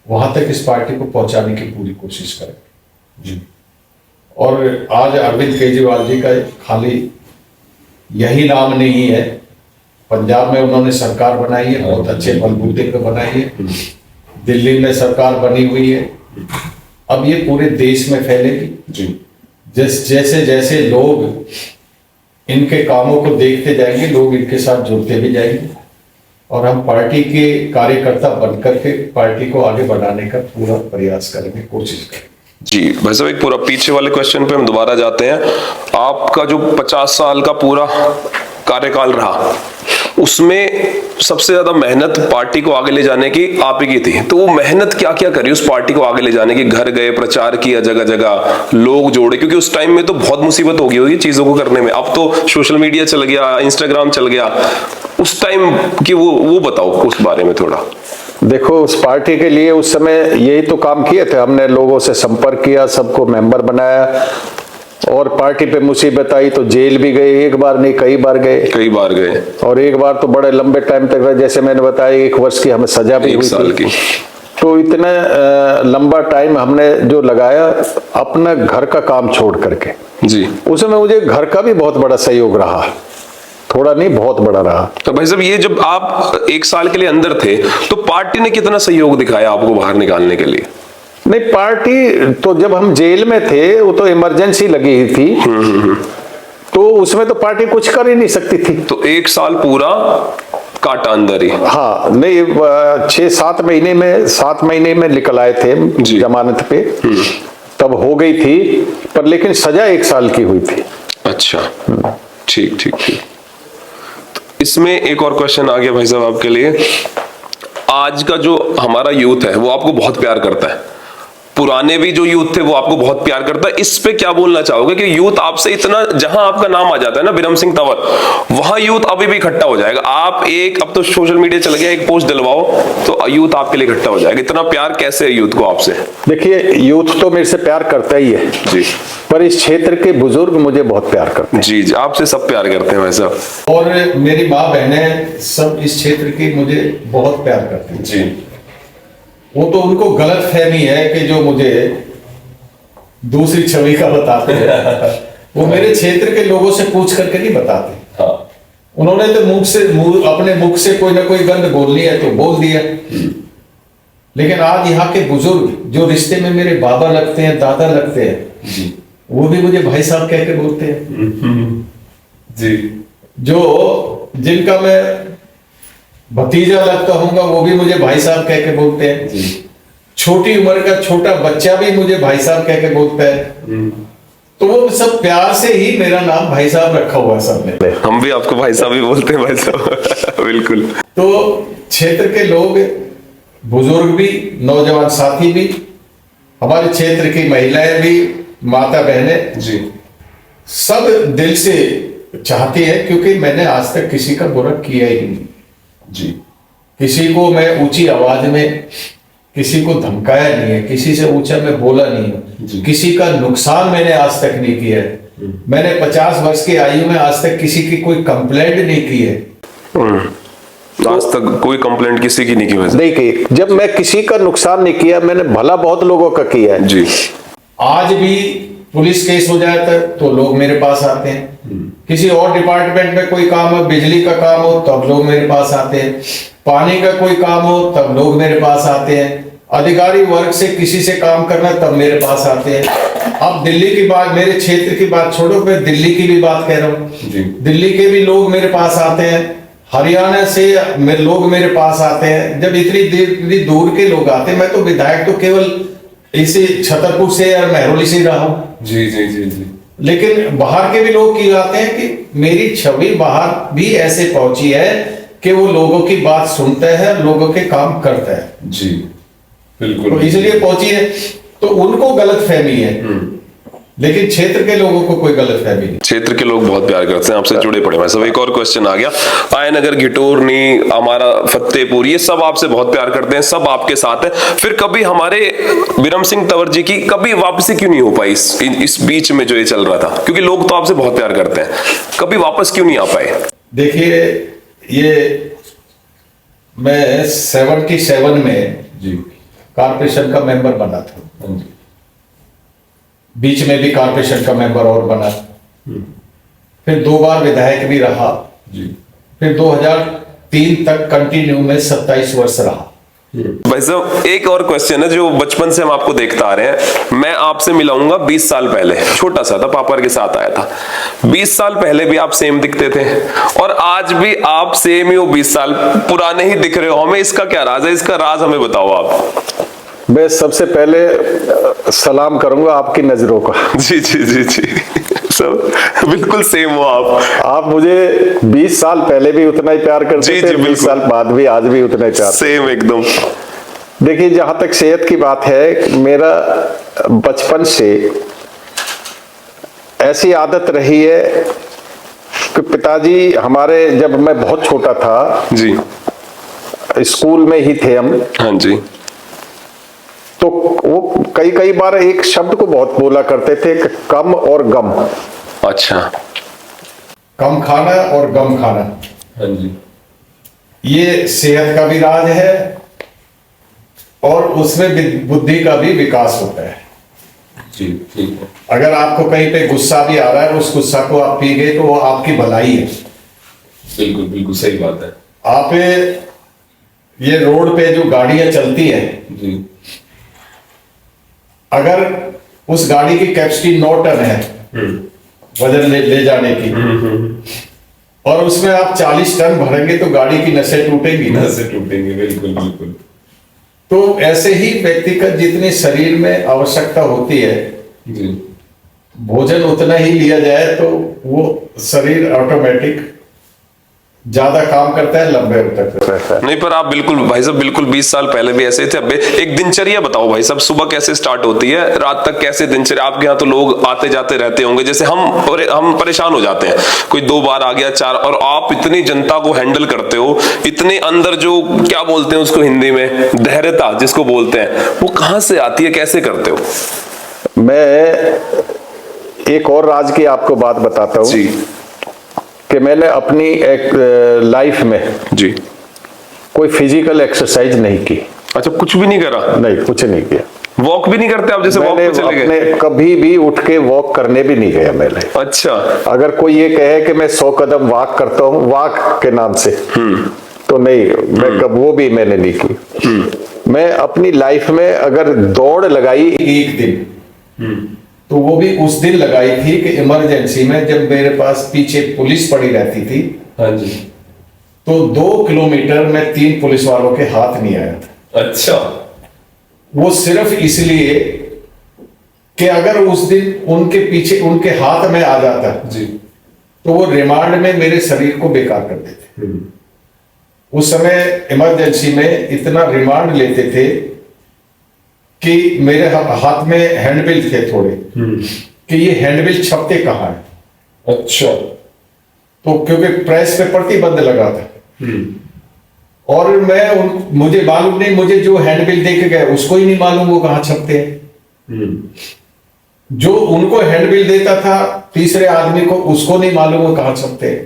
वहां तक इस पार्टी को पहुंचाने की पूरी कोशिश करेंगे जी। और आज अरविंद केजरीवाल जी का खाली यही नाम नहीं है, पंजाब में उन्होंने सरकार बनाई है, बहुत अच्छे बलबूते पे बनाई है, दिल्ली में सरकार बनी हुई है, अब ये पूरे देश में फैलेगी जी। जैसे जैसे लोग इनके कामों को देखते जाएंगे, लोग इनके साथ जुड़ते भी जाएंगे, और हम पार्टी के कार्यकर्ता बनकर के पार्टी को आगे बढ़ाने का पूरा प्रयास करेंगे, कोशिश करेंगे जी। भाई साहब, एक पूरा पीछे वाले क्वेश्चन पे हम दोबारा जाते हैं। आपका जो 50 साल का पूरा कार्यकाल रहा, उसमें सबसे ज्यादा मेहनत पार्टी को आगे ले जाने की आप ही की थी, तो वो मेहनत क्या क्या करी उस पार्टी को आगे ले जाने की? घर गए, प्रचार किया जगह जगह, लोग जोड़े, क्योंकि उस टाइम में तो बहुत मुसीबत हो गई होगी चीजों को करने में। अब तो सोशल मीडिया चल गया, इंस्टाग्राम चल गया, उस टाइम की वो बताओ उस बारे में थोड़ा। देखो, उस पार्टी के लिए उस समय यही तो काम किए थे हमने, लोगों से संपर्क किया, सबको मेंबर बनाया, और पार्टी पे मुसीबत आई तो जेल भी गए, एक बार नहीं कई बार गए, और एक बार तो बड़े लंबे टाइम तक रहे, जैसे मैंने बताया 1 वर्ष की हमें सजा भी हुई साल की। तो इतना लंबा टाइम हमने जो लगाया अपना घर का काम छोड़ करके जी, उसमें मुझे घर का भी बहुत बड़ा सहयोग रहा, थोड़ा नहीं बहुत बड़ा रहा। तो भाई साहब, ये जब आप 1 साल के लिए अंदर थे तो पार्टी ने कितना सहयोग दिखाया आपको बाहर निकालने के लिए? नहीं, पार्टी तो जब हम जेल में थे वो तो इमरजेंसी लगी हुई थी, तो उसमें तो पार्टी कुछ कर ही नहीं सकती थी। तो 1 साल पूरा काटा अंदर ही? हाँ, नहीं 6-7 महीने में 7 महीने में निकल आए थे जमानत पे, तब हो गई थी, पर लेकिन सजा 1 साल की हुई थी। अच्छा, ठीक ठीक ठीक। तो इसमें एक और क्वेश्चन आ गया भाई साहब आपके लिए। आज का जो हमारा यूथ है वो आपको बहुत प्यार करता है, पुराने भी जो यूथ थे वो आपको बहुत प्यार करता है, इस पे क्या बोलना चाहोगे कि यूथ आपसे इतना, जहां आपका नाम आ जाता है ना बिरम सिंह तंवर, वहां यूथ अभी भी इकट्ठा हो जाएगा? आप अब तो सोशल मीडिया चल गया, एक पोस्ट दिलवाओ तो यूथ आपके लिए इकट्ठा हो जाएगा। इतना प्यार कैसे है यूथ को आपसे? देखिए, यूथ तो मेरे से प्यार करता ही है जी, पर इस क्षेत्र के बुजुर्ग मुझे बहुत प्यार करते हैं। जी जी, आपसे सब प्यार करते हैं भाई साहब। और मेरी माँ बहनें सब इस क्षेत्र की मुझे बहुत प्यार करती हैं जी, वो तो उनको गलत फहमी है कि जो मुझे दूसरी छवि का बताते हैं वो मेरे क्षेत्र के लोगों से पूछ करके नहीं बताते। हाँ, उन्होंने तो अपने मुख से कोई ना कोई गंद बोलनी है तो बोल दिया, लेकिन आज यहाँ के बुजुर्ग जो रिश्ते में मेरे बाबा लगते हैं, दादा लगते हैं जी, वो भी मुझे भाई साहब कह के बोलते हैं जी। जो जिनका मैं भतीजा लगता हूँगा वो भी मुझे भाई साहब कह के बोलते हैं जी। छोटी उम्र का छोटा बच्चा भी मुझे भाई साहब कह के बोलता है, तो वो सब प्यार से ही मेरा नाम भाई साहब रखा हुआ है सबने। हम भी आपको भाई साहब ही बोलते हैं भाई साहब बिल्कुल। तो क्षेत्र के लोग, बुजुर्ग भी, नौजवान साथी भी, हमारे क्षेत्र की महिलाएं भी, माता बहनें जी, सब दिल से चाहती है, क्योंकि मैंने आज तक किसी का बुरा किया ही नहीं जी। किसी को मैं ऊंची आवाज में किसी को धमकाया नहीं है, किसी से ऊंचा मैं बोला नहीं हूं, किसी का नुकसान मैंने आज तक नहीं किया है। मैंने 50 वर्ष की आयु में आज तक किसी की कोई कंप्लेंट नहीं की है। आज तक कोई कंप्लेंट किसी की नहीं की वैसे? देखिए, जब मैं किसी का नुकसान नहीं किया, मैंने भला बहुत लोगों का किया है जी। आज भी पुलिस केस हो जाता है तो लोग मेरे पास आते हैं, किसी और डिपार्टमेंट में कोई काम हो, बिजली का काम हो तब लोग मेरे पास आते हैं, पानी का कोई काम हो तब लोग मेरे पास आते हैं, अधिकारी वर्ग से किसी से काम करना तब मेरे पास आते हैं। अब दिल्ली की बात, मेरे क्षेत्र की बात छोड़ो, मैं दिल्ली की भी बात कह रहा हूँ, दिल्ली के भी लोग मेरे पास आते हैं, हरियाणा से लोग मेरे पास आते हैं। जब इतनी दूर के लोग आते हैं, मैं तो विधायक तो केवल इसी छतरपुर से और महरौली से रहा हूँ जी जी जी जी, लेकिन बाहर के भी लोग की आते हैं कि मेरी छवि बाहर भी ऐसे पहुंची है कि वो लोगों की बात सुनता है, लोगों के काम करता है जी, बिल्कुल, तो इसलिए पहुंची है। तो उनको गलत फहमी है, लेकिन क्षेत्र के लोगों को कोई गलत फहमी नहीं। क्षेत्र के लोग बहुत प्यार करते हैं, आपसे जुड़े पड़े हैं। सब एक और क्वेश्चन आ गया, आयनगर, घिटोरनी, हमारा फतेहपुर, ये सब आपसे बहुत प्यार करते हैं, सब आपके साथ है। फिर कभी हमारे बिरम सिंह तंवर जी की कभी वापसी क्यों नहीं हो पाई इस बीच में जो ये चल रहा था? क्योंकि लोग तो आपसे बहुत प्यार करते हैं, कभी वापस क्यों नहीं आ पाए? देखिए, ये मैं 77 में जी कारपोरेशन का मेंबर बना था, बीच में भी कारपोरेशन का मेंबर और बना, फिर 2 बार विधायक भी रहा जी, फिर 2003 तक कंटिन्यू में 27 वर्ष रहा। भाई साहब, एक और क्वेश्चन है जो बचपन से हम आपको देखते आ रहे हैं। मैं आपसे मिलाऊंगा 20 साल पहले, छोटा सा था, पापा के साथ आया था। 20 साल पहले भी आप सेम दिखते थे और आज भी आप सेम ही हो, 20 साल पुराने ही दिख रहे हो। हमें इसका क्या राज है? इसका राज हमें बताओ आप। मैं सबसे पहले सलाम करूंगा आपकी नजरों का। जी जी जी जी, सब बिल्कुल सेम हो आप मुझे 20 साल पहले भी उतना ही प्यार करते जी, थे, जी, 20 बिल्कुल। साल बाद भी आज भी उतना ही प्यार। सेम एकदम। देखिए, जहां तक सेहत की बात है, मेरा बचपन से ऐसी आदत रही है कि पिताजी हमारे, जब मैं बहुत छोटा था, जी स्कूल में ही थे हम, हाँ जी तो वो कई कई बार एक शब्द को बहुत बोला करते थे कि कम और गम। अच्छा कम खाना और गम खाना, हाँ जी ये सेहत का भी राज है और उसमें बुद्धि का भी विकास होता है। जी ठीक है अगर आपको कहीं पे गुस्सा भी आ रहा है, उस गुस्सा को आप पी गए तो वो आपकी भलाई है। बिल्कुल बिल्कुल सही बात है आप ये रोड पे जो गाड़ियां चलती है, जी अगर उस गाड़ी की कैपेसिटी 9 टन है वजन ले जाने की, और उसमें आप 40 टन भरेंगे तो गाड़ी की नसें टूटेंगी ना। से टूटेंगे बिल्कुल बिल्कुल तो ऐसे ही व्यक्ति का जितनी शरीर में आवश्यकता होती है, जी भोजन उतना ही लिया जाए तो वो शरीर ऑटोमेटिक ज्यादा काम करता है, लंबे तक। नहीं, पर आप बिल्कुल भाई साहब बिल्कुल 20 साल पहले भी ऐसे थे। अब एक दिनचर्या बताओ भाई साहब, सुबह कैसे स्टार्ट होती है, रात तक कैसे दिनचर्या? आपके यहाँ तो लोग आते जाते रहते होंगे, जैसे हम परेशान हो जाते हैं, कोई 2 बार आ गया 4, और आप इतनी जनता को हैंडल करते हो, इतने अंदर जो क्या बोलते हैं उसको हिंदी में धैर्यता जिसको बोलते हैं, वो कहाँ से आती है, कैसे करते हो? मैं एक और राज की आपको बात बताता हूँ जी कि मैंने अपनी एक लाइफ में जी कोई फिजिकल एक्सरसाइज नहीं की। अच्छा, कुछ भी नहीं करा? नहीं, कुछ नहीं किया। वॉक भी नहीं करते आप? जैसे वॉक मैंने पे चले गए? अपने कभी भी उठ के वॉक करने भी नहीं गया मैंने। अच्छा अगर कोई ये कहे कि मैं 100 कदम वॉक करता हूँ वॉक के नाम से, तो नहीं, मैं कब वो भी मैंने नहीं की। मैं अपनी लाइफ में अगर दौड़ लगाई एक दिन, तो वो भी उस दिन लगाई थी कि इमरजेंसी में जब मेरे पास पीछे पुलिस पड़ी रहती थी, हाँ जी तो 2 किलोमीटर में 3 पुलिस वालों के हाथ नहीं आया था। अच्छा वो सिर्फ इसलिए कि अगर उस दिन उनके पीछे उनके हाथ में आ जाता जी तो वो रिमांड में मेरे शरीर को बेकार कर देते। उस समय इमरजेंसी में इतना रिमांड लेते थे कि मेरे हाथ में हैंडबिल थे थोड़े, कि ये हैंडबिल छपते कहाँ है। अच्छा तो क्योंकि प्रेस पे प्रतिबंध लगा था, और मुझे मालूम नहीं, मुझे जो हैंडबिल दे के गए उसको ही नहीं मालूम वो कहाँ छपते हैं। जो उनको हैंडबिल देता था तीसरे आदमी को, उसको नहीं मालूम वो कहाँ छपते हैं।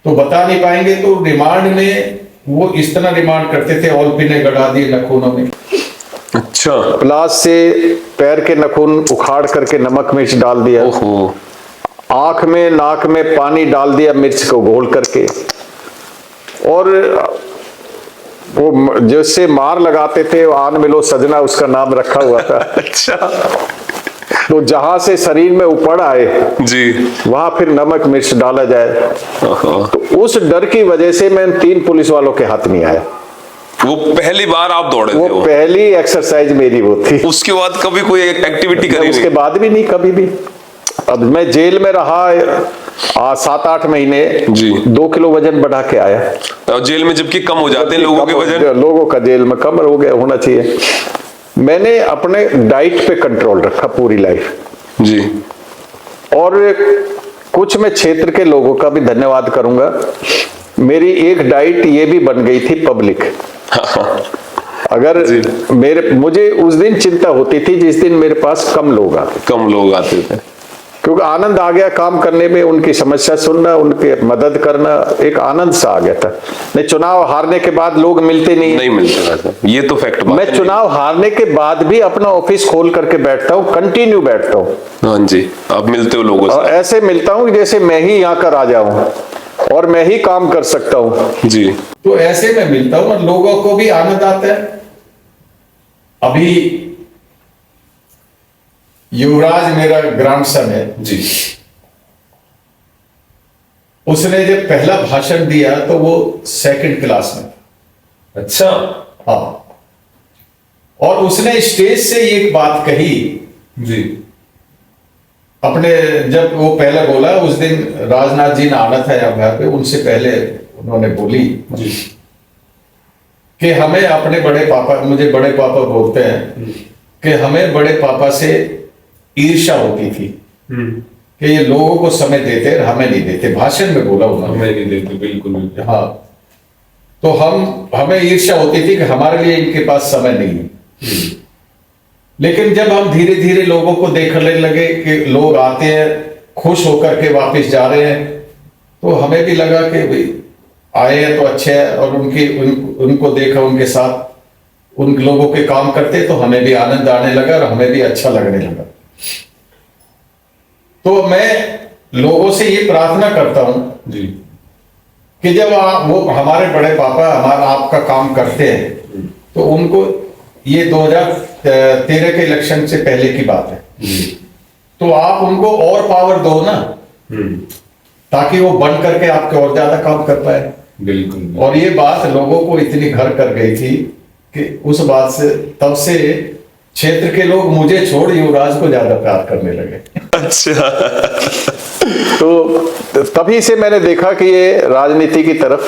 तो बता नहीं पाएंगे। तो रिमांड में वो इस तरह रिमांड करते थे, ऑलपिने गड़ा दिए नखूनों में। अच्छा प्लास से पैर के नखून उखाड़ करके नमक मिर्च डाल दिया, ओहो, आंख में नाक में पानी डाल दिया मिर्च को घोल करके, और वो जैसे मार लगाते थे, आन मिलो सजना उसका नाम रखा हुआ था। अच्छा तो जहां से शरीर में उपड़ आए जी वहां फिर नमक मिर्च डाला जाए। ओहो। तो उस डर की वजह से मैं 3 पुलिस वालों के हाथ नहीं आया। वो पहली बार आप दौड़े थे? वो पहली एक्सरसाइज मेरी वो थी। उसके बाद कभी कोई एक्टिविटी करी उसके नहीं? बाद भी नहीं, कभी भी। अब मैं जेल में रहा 7-8 महीने जी। 2 किलो वजन बढ़ा के आया। और जेल में जबकि कम हो जाते हैं लोगों के वजन? लोगों का जेल में कम हो गया होना चाहिए। मैंने अपने डाइट पे कंट्रोल रखा पूरी लाइफ जी। और कुछ मैं क्षेत्र के लोगों का भी धन्यवाद करूंगा। मेरी एक डाइट ये भी बन गई थी पब्लिक। अगर मुझे उस दिन चिंता होती थी जिस दिन मेरे पास कम लोग आते थे, क्योंकि आनंद आ गया काम करने में, उनकी समस्या सुनना, उनके मदद करना, एक आनंद सा आ गया था। नहीं, चुनाव हारने के बाद लोग मिलते नहीं मिलते, ये तो फैक्ट बात मैं है। चुनाव हारने के बाद भी अपना ऑफिस खोल करके बैठता हूँ, कंटिन्यू बैठता हूँ। हाँ जी, आप मिलते हो लोगों और से? ऐसे मिलता हूँ जैसे मैं ही यहाँ का राजा हूँ और मैं ही काम कर सकता हूँ जी। तो ऐसे मैं मिलता हूँ और लोगों को भी आनंद आता है। अभी युवराज मेरा ग्रैंडसन है जी। उसने जब पहला भाषण दिया तो वो 2nd क्लास में था। अच्छा। हाँ, और उसने स्टेज से एक बात कही जी अपने जब वो पहले बोला, उस दिन राजनाथ जी ने आना था यहाँ घर पे, उनसे पहले उन्होंने बोली कि हमें अपने बड़े पापा, मुझे बड़े पापा बोलते हैं कि हमें बड़े पापा से ईर्ष्या होती थी कि ये लोगों को समय देते और हमें नहीं देते। भाषण में बोला उन्होंने, हमें नहीं देते, बिल्कुल। हाँ, तो हमें ईर्ष्या होती थी कि हमारे लिए इनके पास समय नहीं है। लेकिन जब हम धीरे धीरे लोगों को देखने लगे कि लोग आते हैं खुश होकर के वापस जा रहे हैं, तो हमें भी लगा कि भाई आए हैं तो अच्छे है, और उनको देखा, उनके साथ उन लोगों के काम करते तो हमें भी आनंद आने लगा और हमें भी अच्छा लगने लगा। तो मैं लोगों से ये प्रार्थना करता हूं जी कि जब वो हमारे बड़े पापा हमारा आपका काम करते हैं, तो उनको ये 2013 के इलेक्शन से पहले की बात है, तो आप उनको और पावर दो ना, ताकि वो बन करके आपके और ज्यादा काम कर पाए। बिल्कुल। और ये बात लोगों को इतनी घर कर गई थी कि उस बात से तब से क्षेत्र के लोग मुझे छोड़ युवराज को ज्यादा प्यार करने लगे। अच्छा। तो तभी से मैंने देखा कि ये राजनीति की तरफ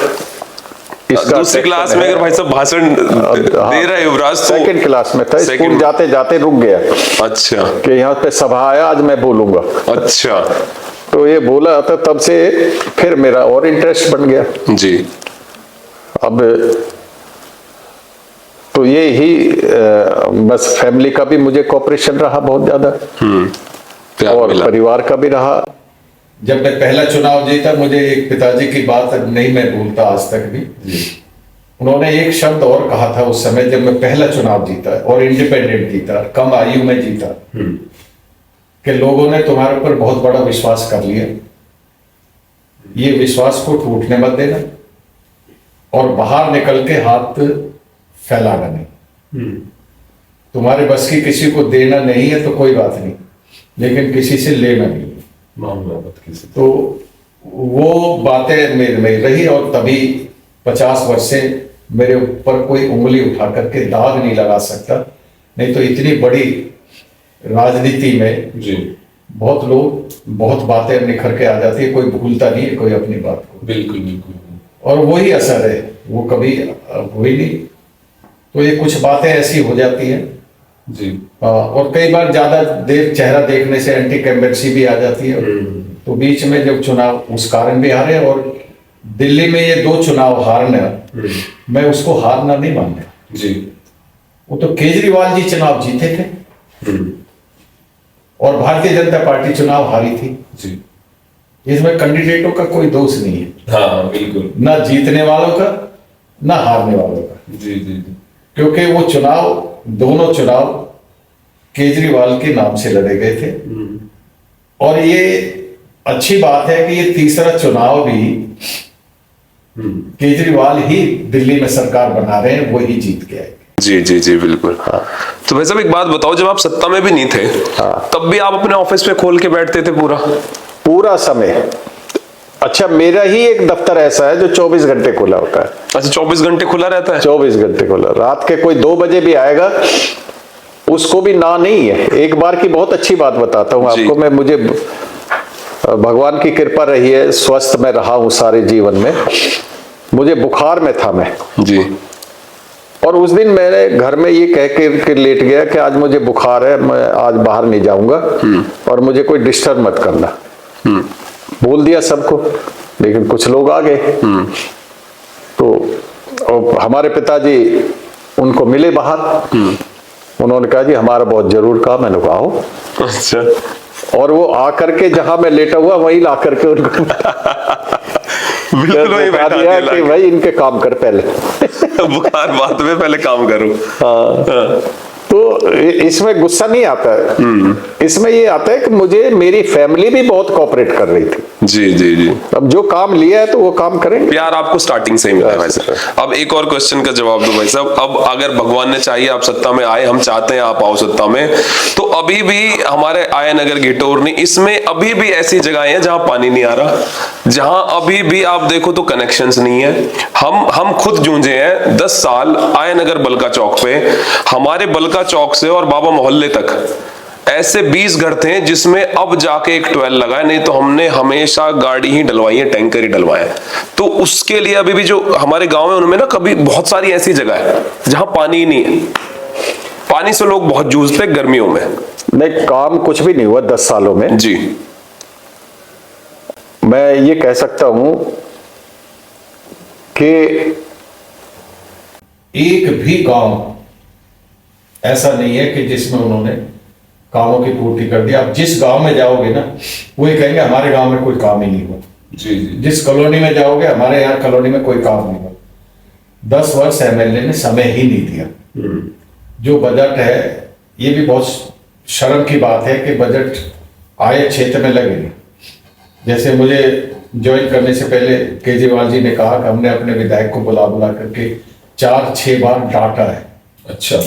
इसका दूसरी क्लास में अगर भाई साहब भाषण दे रहा है युवराज, तो सेकंड क्लास में था, स्कूल जाते जाते रुक गया। अच्छा। कि यहाँ पे सभा आया, आज मैं बोलूंगा। अच्छा। तो ये बोला था, तब से फिर मेरा और इंटरेस्ट बन गया जी। अब तो ये ही बस फैमिली का भी मुझे कोऑपरेशन रहा बहुत ज्यादा, और परिवार का भी रहा। जब मैं पहला चुनाव जीता, मुझे एक पिताजी की बात नहीं मैं भूलता आज तक भी। उन्होंने एक शब्द और कहा था उस समय, जब मैं पहला चुनाव जीता और इंडिपेंडेंट जीता, कम आयु में जीता, कि लोगों ने तुम्हारे ऊपर बहुत बड़ा विश्वास कर लिया, ये विश्वास को टूटने मत देना, और बाहर निकल के हाथ फैलाना नहीं। तुम्हारे बस की किसी को देना नहीं है तो कोई बात नहीं, लेकिन किसी से लेना नहीं, मामला मत किसी। तो वो बातें मेरे में रही, और तभी 50 वर्ष से मेरे ऊपर कोई उंगली उठा करके दाग नहीं लगा सकता। नहीं तो इतनी बड़ी राजनीति में जी बहुत लोग, बहुत बातें निखर के आ जाती है, कोई भूलता नहीं है कोई अपनी बात को। बिल्कुल बिल्कुल। और वही असर है, वो कभी हुई नहीं। तो ये कुछ बातें ऐसी हो जाती हैं जी। और कई बार ज्यादा देर चेहरा देखने से एंटी कैम्बेंसी भी आ जाती है। तो बीच में जब चुनाव उस कारण भी हारे, और दिल्ली में ये 2 चुनाव हारना, मैं उसको हारना नहीं मानता जी। वो तो केजरीवाल जी चुनाव जीते थे और भारतीय जनता पार्टी चुनाव हारी थी जी। इसमें कैंडिडेटों का कोई दोष नहीं है। हाँ बिल्कुल। ना जीतने वालों का, ना हारने वालों का। जी जी जी। क्योंकि वो चुनाव, दोनों चुनाव केजरीवाल के नाम से लड़े गए थे। और ये अच्छी बात है कि ये तीसरा चुनाव भी केजरीवाल ही दिल्ली में सरकार बना रहे हैं, वो ही जीत के आए। जी जी जी बिल्कुल। हाँ। तो भाई साहब एक बात बताओ, जब आप सत्ता में भी नहीं थे, तब भी आप अपने ऑफिस में खोल के बैठते थे पूरा समय? अच्छा, मेरा ही एक दफ्तर ऐसा है जो 24 घंटे खुला होता है। अच्छा, 24 घंटे खुला रहता है? 24 घंटे खुला। रात के कोई 2 बजे भी आएगा, उसको भी ना नहीं है। एक बार की बहुत अच्छी बात बताता हूँ आपको मैं, मुझे भगवान की कृपा रही है, स्वस्थ में रहा हूँ सारे जीवन में। मुझे बुखार में था मैं जी, और उस दिन मैंने घर में ये कह के लेट गया कि आज मुझे बुखार है, मैं आज बाहर नहीं जाऊंगा और मुझे कोई डिस्टर्ब मत करना। बोल दिया सबको, लेकिन कुछ लोग आ गए। तो हमारे पिताजी उनको मिले बाहर, उन्होंने कहा जी हमारा बहुत जरूर काम है। कहा हो। अच्छा। और वो आकर के जहां मैं लेटा हुआ वहीं ला करके उनको बिल्कुल वही बैठा दिया कि भाई इनके काम कर पहले। बुखार बाद में, पहले काम करो। हाँ। तो इसमें गुस्सा नहीं आता है, इसमें ये आता है कि मुझे मेरी फैमिली भी बहुत कोऑपरेट कर रही थी। जी जी जी। अब जो काम लिया है तो वो काम करेंगे। प्यार आपको स्टार्टिंग से ही मिला है भाई साहब। अब एक और क्वेश्चन का जवाब दो भाई साहब। अब अगर भगवान ने चाहिए आप सत्ता में आए, हम चाहते हैं आप आओ सत्ता में, तो अभी भी हमारे आया नगर गेटोरनी, इसमें अभी भी ऐसी जगह हैं जहां पानी नहीं आ रहा, जहां अभी भी आप देखो तो कनेक्शंस नहीं है। हम खुद जूझे हैं 10 साल आया नगर बलका चौक पे, हमारे बलका चौक से और बाबा मोहल्ले तक ऐसे 20 घर थे जिसमें अब जाके एक ट्वेल लगा है, नहीं तो हमने हमेशा गाड़ी ही डलवाई है, टैंकर ही डलवाए हैं। तो उसके लिए अभी भी जो हमारे गांव है उनमें ना कभी बहुत सारी ऐसी जगह है जहां पानी ही नहीं है, पानी से लोग बहुत जूझते गर्मियों में। नहीं, काम कुछ भी नहीं हुआ 10 सालों में जी। मैं ये कह सकता हूं कि एक भी गांव ऐसा नहीं है कि जिसमें उन्होंने कामों की पूर्ति कर दी। आप जिस गांव में जाओगे ना, वो ये कहेंगे हमारे गांव में कोई काम ही नहीं हुआ। जी जी। जिस कॉलोनी में जाओगे, हमारे यहाँ कॉलोनी में कोई काम नहीं हुआ। 10 वर्ष एमएलए ने समय ही नहीं दिया। जो बजट है, ये भी बहुत शर्म की बात है कि बजट आए क्षेत्र में लगे नहीं। जैसे मुझे ज्वाइन करने से पहले केजरीवाल जी ने कहा कि हमने अपने विधायक को बुला बुला करके 4-6 बार डांटा है। अच्छा।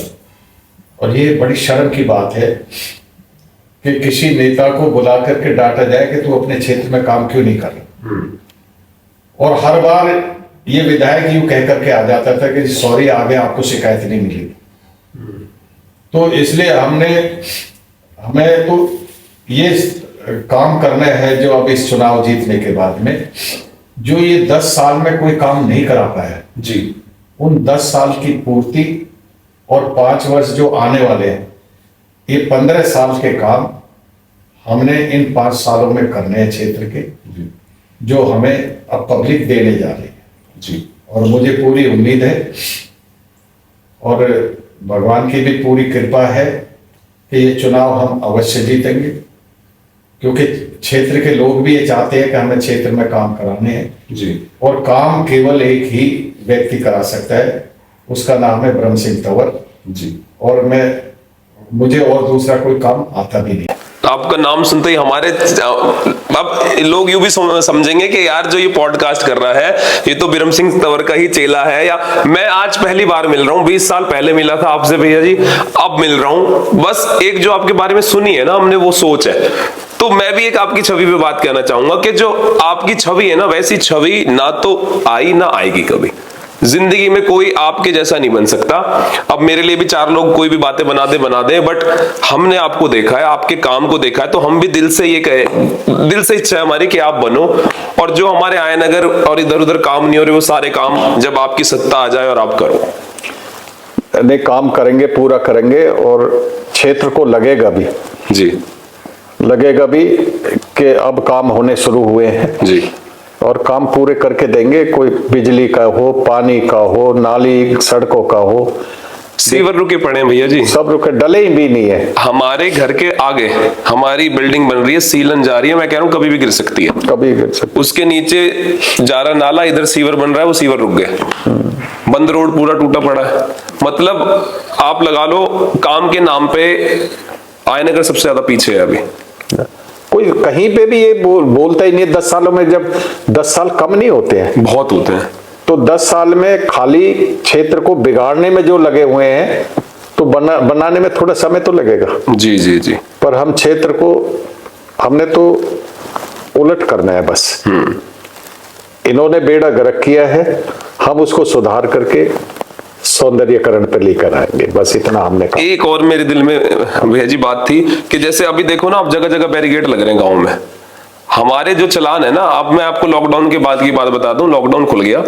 और ये बड़ी शर्म की बात है कि किसी नेता को बुला करके डांटा जाए कि तू अपने क्षेत्र में काम क्यों नहीं कर रहा। और हर बार ये विधायक यूं कह करके आ जाता था कि सॉरी, आगे आपको शिकायत नहीं मिलेगी। तो इसलिए हमें तो ये काम करना है जो अब इस चुनाव जीतने के बाद में, जो ये 10 साल में कोई काम नहीं करा पाया जी, उन 10 साल की पूर्ति और 5 वर्ष जो आने वाले हैं, ये 15 साल के काम हमने इन 5 सालों में करने हैं क्षेत्र के, जो हमें अब पब्लिक देने जा रही है जी। और मुझे पूरी उम्मीद है और भगवान की भी पूरी कृपा है कि ये चुनाव हम अवश्य जीतेंगे, क्योंकि क्षेत्र के लोग भी ये चाहते हैं कि हमें क्षेत्र में काम कराने हैं जी। और काम केवल एक ही व्यक्ति करा सकता है, उसका नाम है ब्रह्म सिंह तंवर जी। और मुझे और दूसरा कोई काम आता भी नहीं। आपका नाम सुनते ही हमारे अब लोग यूं भी समझेंगे कि यार जो ये पॉडकास्ट कर रहा है ये तो ब्रह्म सिंह तंवर का ही चेला है, या मैं आज पहली बार मिल रहा हूँ, 20 साल पहले मिला था आपसे भैया जी, अब मिल रहा हूँ। बस एक जो आपके बारे में सुनी है ना हमने, वो सोच है। तो मैं भी एक आपकी छवि पे बात कहना चाहूंगा कि जो आपकी छवि है ना, वैसी छवि ना तो आई ना आएगी कभी जिंदगी में। कोई आपके जैसा नहीं बन सकता। अब मेरे लिए भी 4 लोग कोई भी बातें बना दे, बट हमने आपको देखा है, आपके काम को देखा है, तो हम भी दिल से ये कहे, दिल से इच्छा है हमारी कि आप बनो। और जो हमारे आयनगर और इधर उधर काम नहीं हो रहे, वो सारे काम जब आपकी सत्ता आ जाए और आप करो। नहीं, काम करेंगे, पूरा करेंगे, और क्षेत्र को लगेगा भी कि अब काम होने शुरू हुए हैं जी, और काम पूरे करके देंगे। कोई बिजली का हो, पानी का हो, नाली सड़कों का हो, सीवर रुके पड़े हैं भैया जी, सब रुके, डले ही भी नहीं है। हमारे घर के आगे हमारी बिल्डिंग बन रही है, सीलन जा रही है, मैं कह रहा हूँ कभी भी गिर सकती है, कभी गिर सकती। उसके नीचे जा रहा नाला, इधर सीवर बन रहा है, वो सीवर रुक गए, बंद रोड पूरा टूटा पड़ा है। मतलब आप लगा लो काम के नाम पे आयनगर सबसे ज्यादा पीछे है अभी। कोई कहीं पे भी ये बोलता ही नहीं। 10 सालों में, जब 10 साल कम नहीं होते हैं, बहुत होते हैं, तो 10 साल में खाली क्षेत्र को बिगाड़ने में जो लगे हुए हैं, तो बनाने में थोड़ा समय तो लगेगा जी जी जी। पर हम क्षेत्र को हमने तो उलट करना है बस। इन्होंने बेड़ा गर्क किया है, हम उसको सुधार करके सौंदर्यकरण पर लेकर आएंगे, बस इतना हमने कहा। एक और मेरे दिल में भैया जी बात थी कि जैसे अभी देखो ना, अब जगह जगह बैरिकेड लग रहे हैं गाँव में। हमारे जो चलान है ना, अब मैं आपको लॉकडाउन के बाद की बात बता दूं, लॉकडाउन खुल गया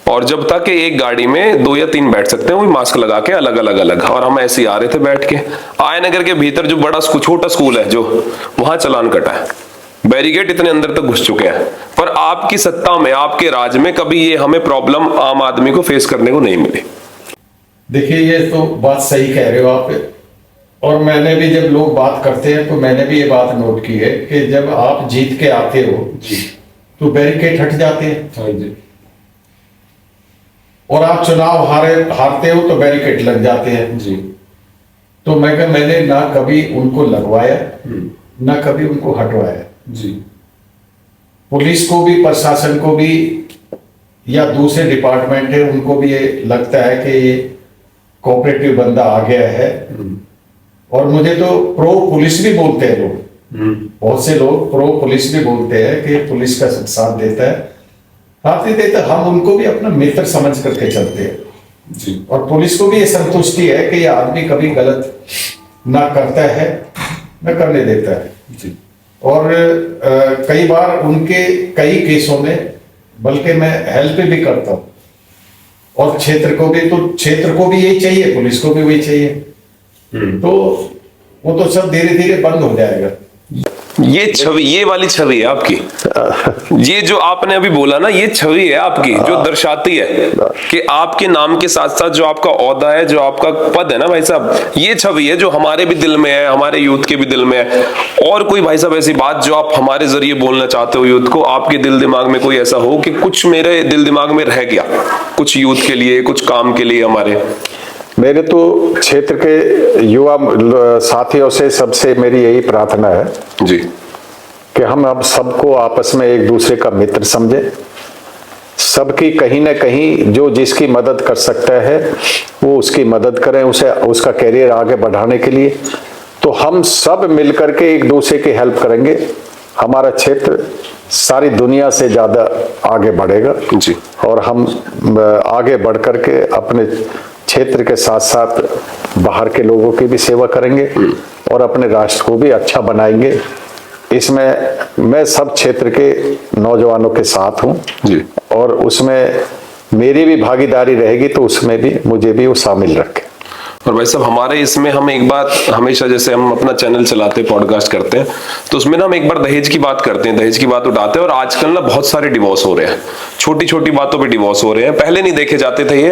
और जब तक एक गाड़ी में 2 या 3 बैठ सकते हैं, वो मास्क लगा के अलग अलग, और हम ऐसे ही आ रहे थे बैठ के। आयनगर के भीतर जो बड़ा छोटा स्कूल है, जो वहां चलान कटा है, बैरिकेड इतने अंदर तक घुस चुके हैं। पर आपकी सत्ता में, आपके राज में कभी ये हमें प्रॉब्लम आम आदमी को फेस करने को नहीं मिली। देखिए, ये तो बात सही कह रहे हो आप, और मैंने भी जब लोग बात करते हैं तो मैंने भी ये बात नोट की है कि जब आप जीत के आते हो तो बैरिकेड हट जाते हैं, और आप चुनाव हारते हो तो बैरिकेड लग जाते हैं जी। तो मैंने ना कभी उनको लगवाया ना कभी उनको हटवाया जी। पुलिस को भी, प्रशासन को भी, या दूसरे डिपार्टमेंट है, उनको भी ये लगता है कि ये कोऑपरेटिव बंदा आ गया है। और मुझे तो प्रो पुलिस भी बोलते हैं लोग, बहुत से लोग प्रो पुलिस भी बोलते हैं कि पुलिस का साथ देता है, साथ नहीं देता, हम उनको भी अपना मित्र समझ करके चलते हैं जी। और पुलिस को भी ये संतुष्टि है कि ये आदमी कभी गलत ना करता है न करने देता है। और कई बार उनके कई केसों में बल्कि मैं हेल्प भी करता हूँ, और क्षेत्र को भी यही चाहिए, पुलिस को भी वही चाहिए। तो वो तो सब धीरे धीरे बंद हो जाएगा। ये छवि, ये वाली छवि है आपकी, ये जो आपने अभी बोला ना, ये छवि है आपकी जो दर्शाती है कि आपके नाम के साथ साथ जो आपका ओहदा है, जो आपका पद है ना भाई साहब, ये छवि है जो हमारे भी दिल में है, हमारे यूथ के भी दिल में है। और कोई भाई साहब ऐसी बात जो आप हमारे जरिए बोलना चाहते हो यूथ को, आपके दिल दिमाग में कोई ऐसा हो कि कुछ मेरे दिल दिमाग में रह गया, कुछ यूथ के लिए, कुछ काम के लिए हमारे? मेरे तो क्षेत्र के युवा साथियों से सबसे मेरी यही प्रार्थना है जी कि हम अब सबको आपस में एक दूसरे का मित्र समझें, सबकी कहीं ना कहीं जो जिसकी मदद कर सकता है वो उसकी मदद करें, उसे उसका कैरियर आगे बढ़ाने के लिए। तो हम सब मिलकर के एक दूसरे की हेल्प करेंगे, हमारा क्षेत्र सारी दुनिया से ज्यादा आगे बढ़ेगा जी। और हम आगे बढ़ करके अपने क्षेत्र के साथ साथ बाहर के लोगों की भी सेवा करेंगे और अपने राष्ट्र को भी अच्छा बनाएंगे। इसमें मैं सब क्षेत्र के नौजवानों के साथ हूं जी। और उसमें मेरी भी भागीदारी रहेगी, तो उसमें भी मुझे भी वो शामिल रखें। और भाई साहब हमारे इसमें हम एक बात हमेशा, जैसे हम अपना चैनल चलाते हैं, पॉडकास्ट करते हैं, तो उसमें ना हम एक बार दहेज की बात करते हैं, दहेज की बात उठाते हैं। और आजकल ना बहुत सारे डिवोर्स हो रहे हैं, छोटी छोटी बातों पे डिवोर्स हो रहे हैं, पहले नहीं देखे जाते थे ये,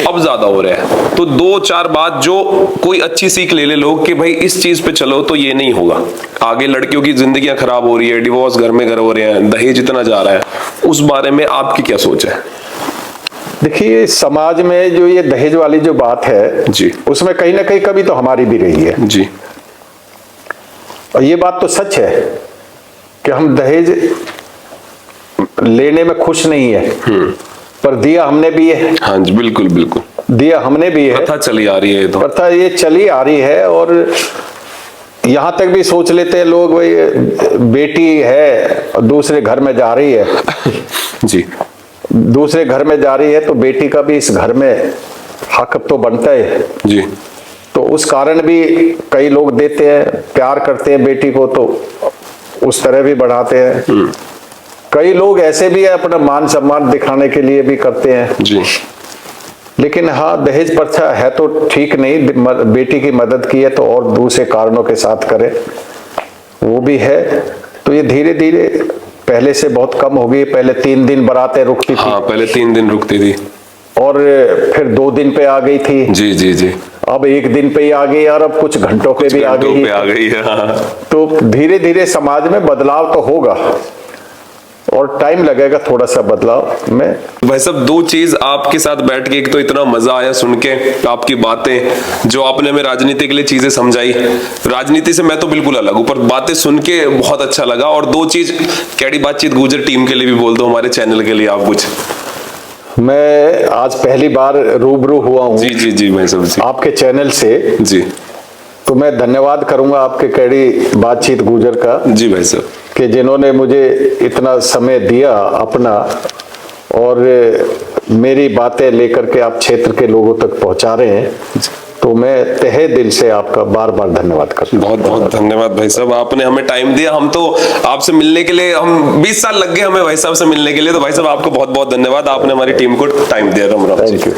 अब ज्यादा हो रहे हैं। तो 2-4 बात जो कोई अच्छी सीख ले लोग कि भाई इस चीज पे चलो तो ये नहीं होगा, आगे लड़कियों की जिंदगियां खराब हो रही है, डिवोर्स घर में घर हो रहे हैं, दहेज इतना जा रहा है, उस बारे में आपकी क्या सोच है? देखिए, समाज में जो ये दहेज वाली जो बात है जी, उसमें कहीं ना कहीं कभी तो हमारी भी रही है जी। और ये बात तो सच है कि हम दहेज लेने में खुश नहीं है, पर दिया हमने भी है। हाँ जी, बिल्कुल बिल्कुल, दिया हमने भी है, प्रथा चली आ रही है, तो प्रथा ये चली आ रही है। और यहाँ तक भी सोच लेते हैं लोग, भाई बेटी है दूसरे घर में जा रही है जी, दूसरे घर में जा रही है तो बेटी का भी इस घर में हक तो बनता है जी। तो उस कारण भी कई लोग देते हैं, प्यार करते हैं बेटी को तो उस तरह भी बढ़ाते हैं। कई लोग ऐसे भी है अपना मान सम्मान दिखाने के लिए भी करते हैं जी। लेकिन हाँ, दहेज प्रथा है तो ठीक नहीं, बेटी की मदद की है तो और दूसरे कारणों के साथ करे, वो भी है। तो ये धीरे धीरे पहले से बहुत कम हो गई। पहले 3 दिन बारातें रुकती थी। हाँ, पहले 3 दिन रुकती थी और फिर 2 दिन पे आ गई थी। जी जी जी। अब 1 दिन पे ही आ गई और अब कुछ घंटों पे भी आ गई है। हाँ। तो धीरे धीरे समाज में बदलाव तो होगा और टाइम लगेगा थोड़ा सा बदलाव में। भाई साहब, 2 चीज आपके साथ बैठ के, एक तो इतना मजा आया सुन के आपकी बातें, जो आपने हमें राजनीति के लिए चीजें समझाई, राजनीति से मैं तो बिल्कुल अलग हूं, पर बातें सुन के बहुत अच्छा लगा। और 2 चीज कैडी बातचीत गुजर टीम के लिए भी बोल दो, हमारे चैनल के लिए आप कुछ। मैं आज पहली बार रूबरू हुआ हूँ जी जी जी भाई साहब जी, आपके चैनल से जी। तो मैं धन्यवाद करूंगा आपके कैडी बातचीत गुजर का जी भाई साहब, कि जिन्होंने मुझे इतना समय दिया अपना और मेरी बातें लेकर के आप क्षेत्र के लोगों तक पहुंचा रहे हैं। तो मैं तहे दिल से आपका बार बार धन्यवाद करता हूं। बहुत बहुत धन्यवाद भाई साहब, आपने हमें टाइम दिया। हम तो आपसे मिलने के लिए, हम 20 साल लग गए हमें भाई साहब से मिलने के लिए, तो भाई साहब आपको बहुत बहुत धन्यवाद, आपने हमारी टीम को टाइम दिया। राम राम। Thank you.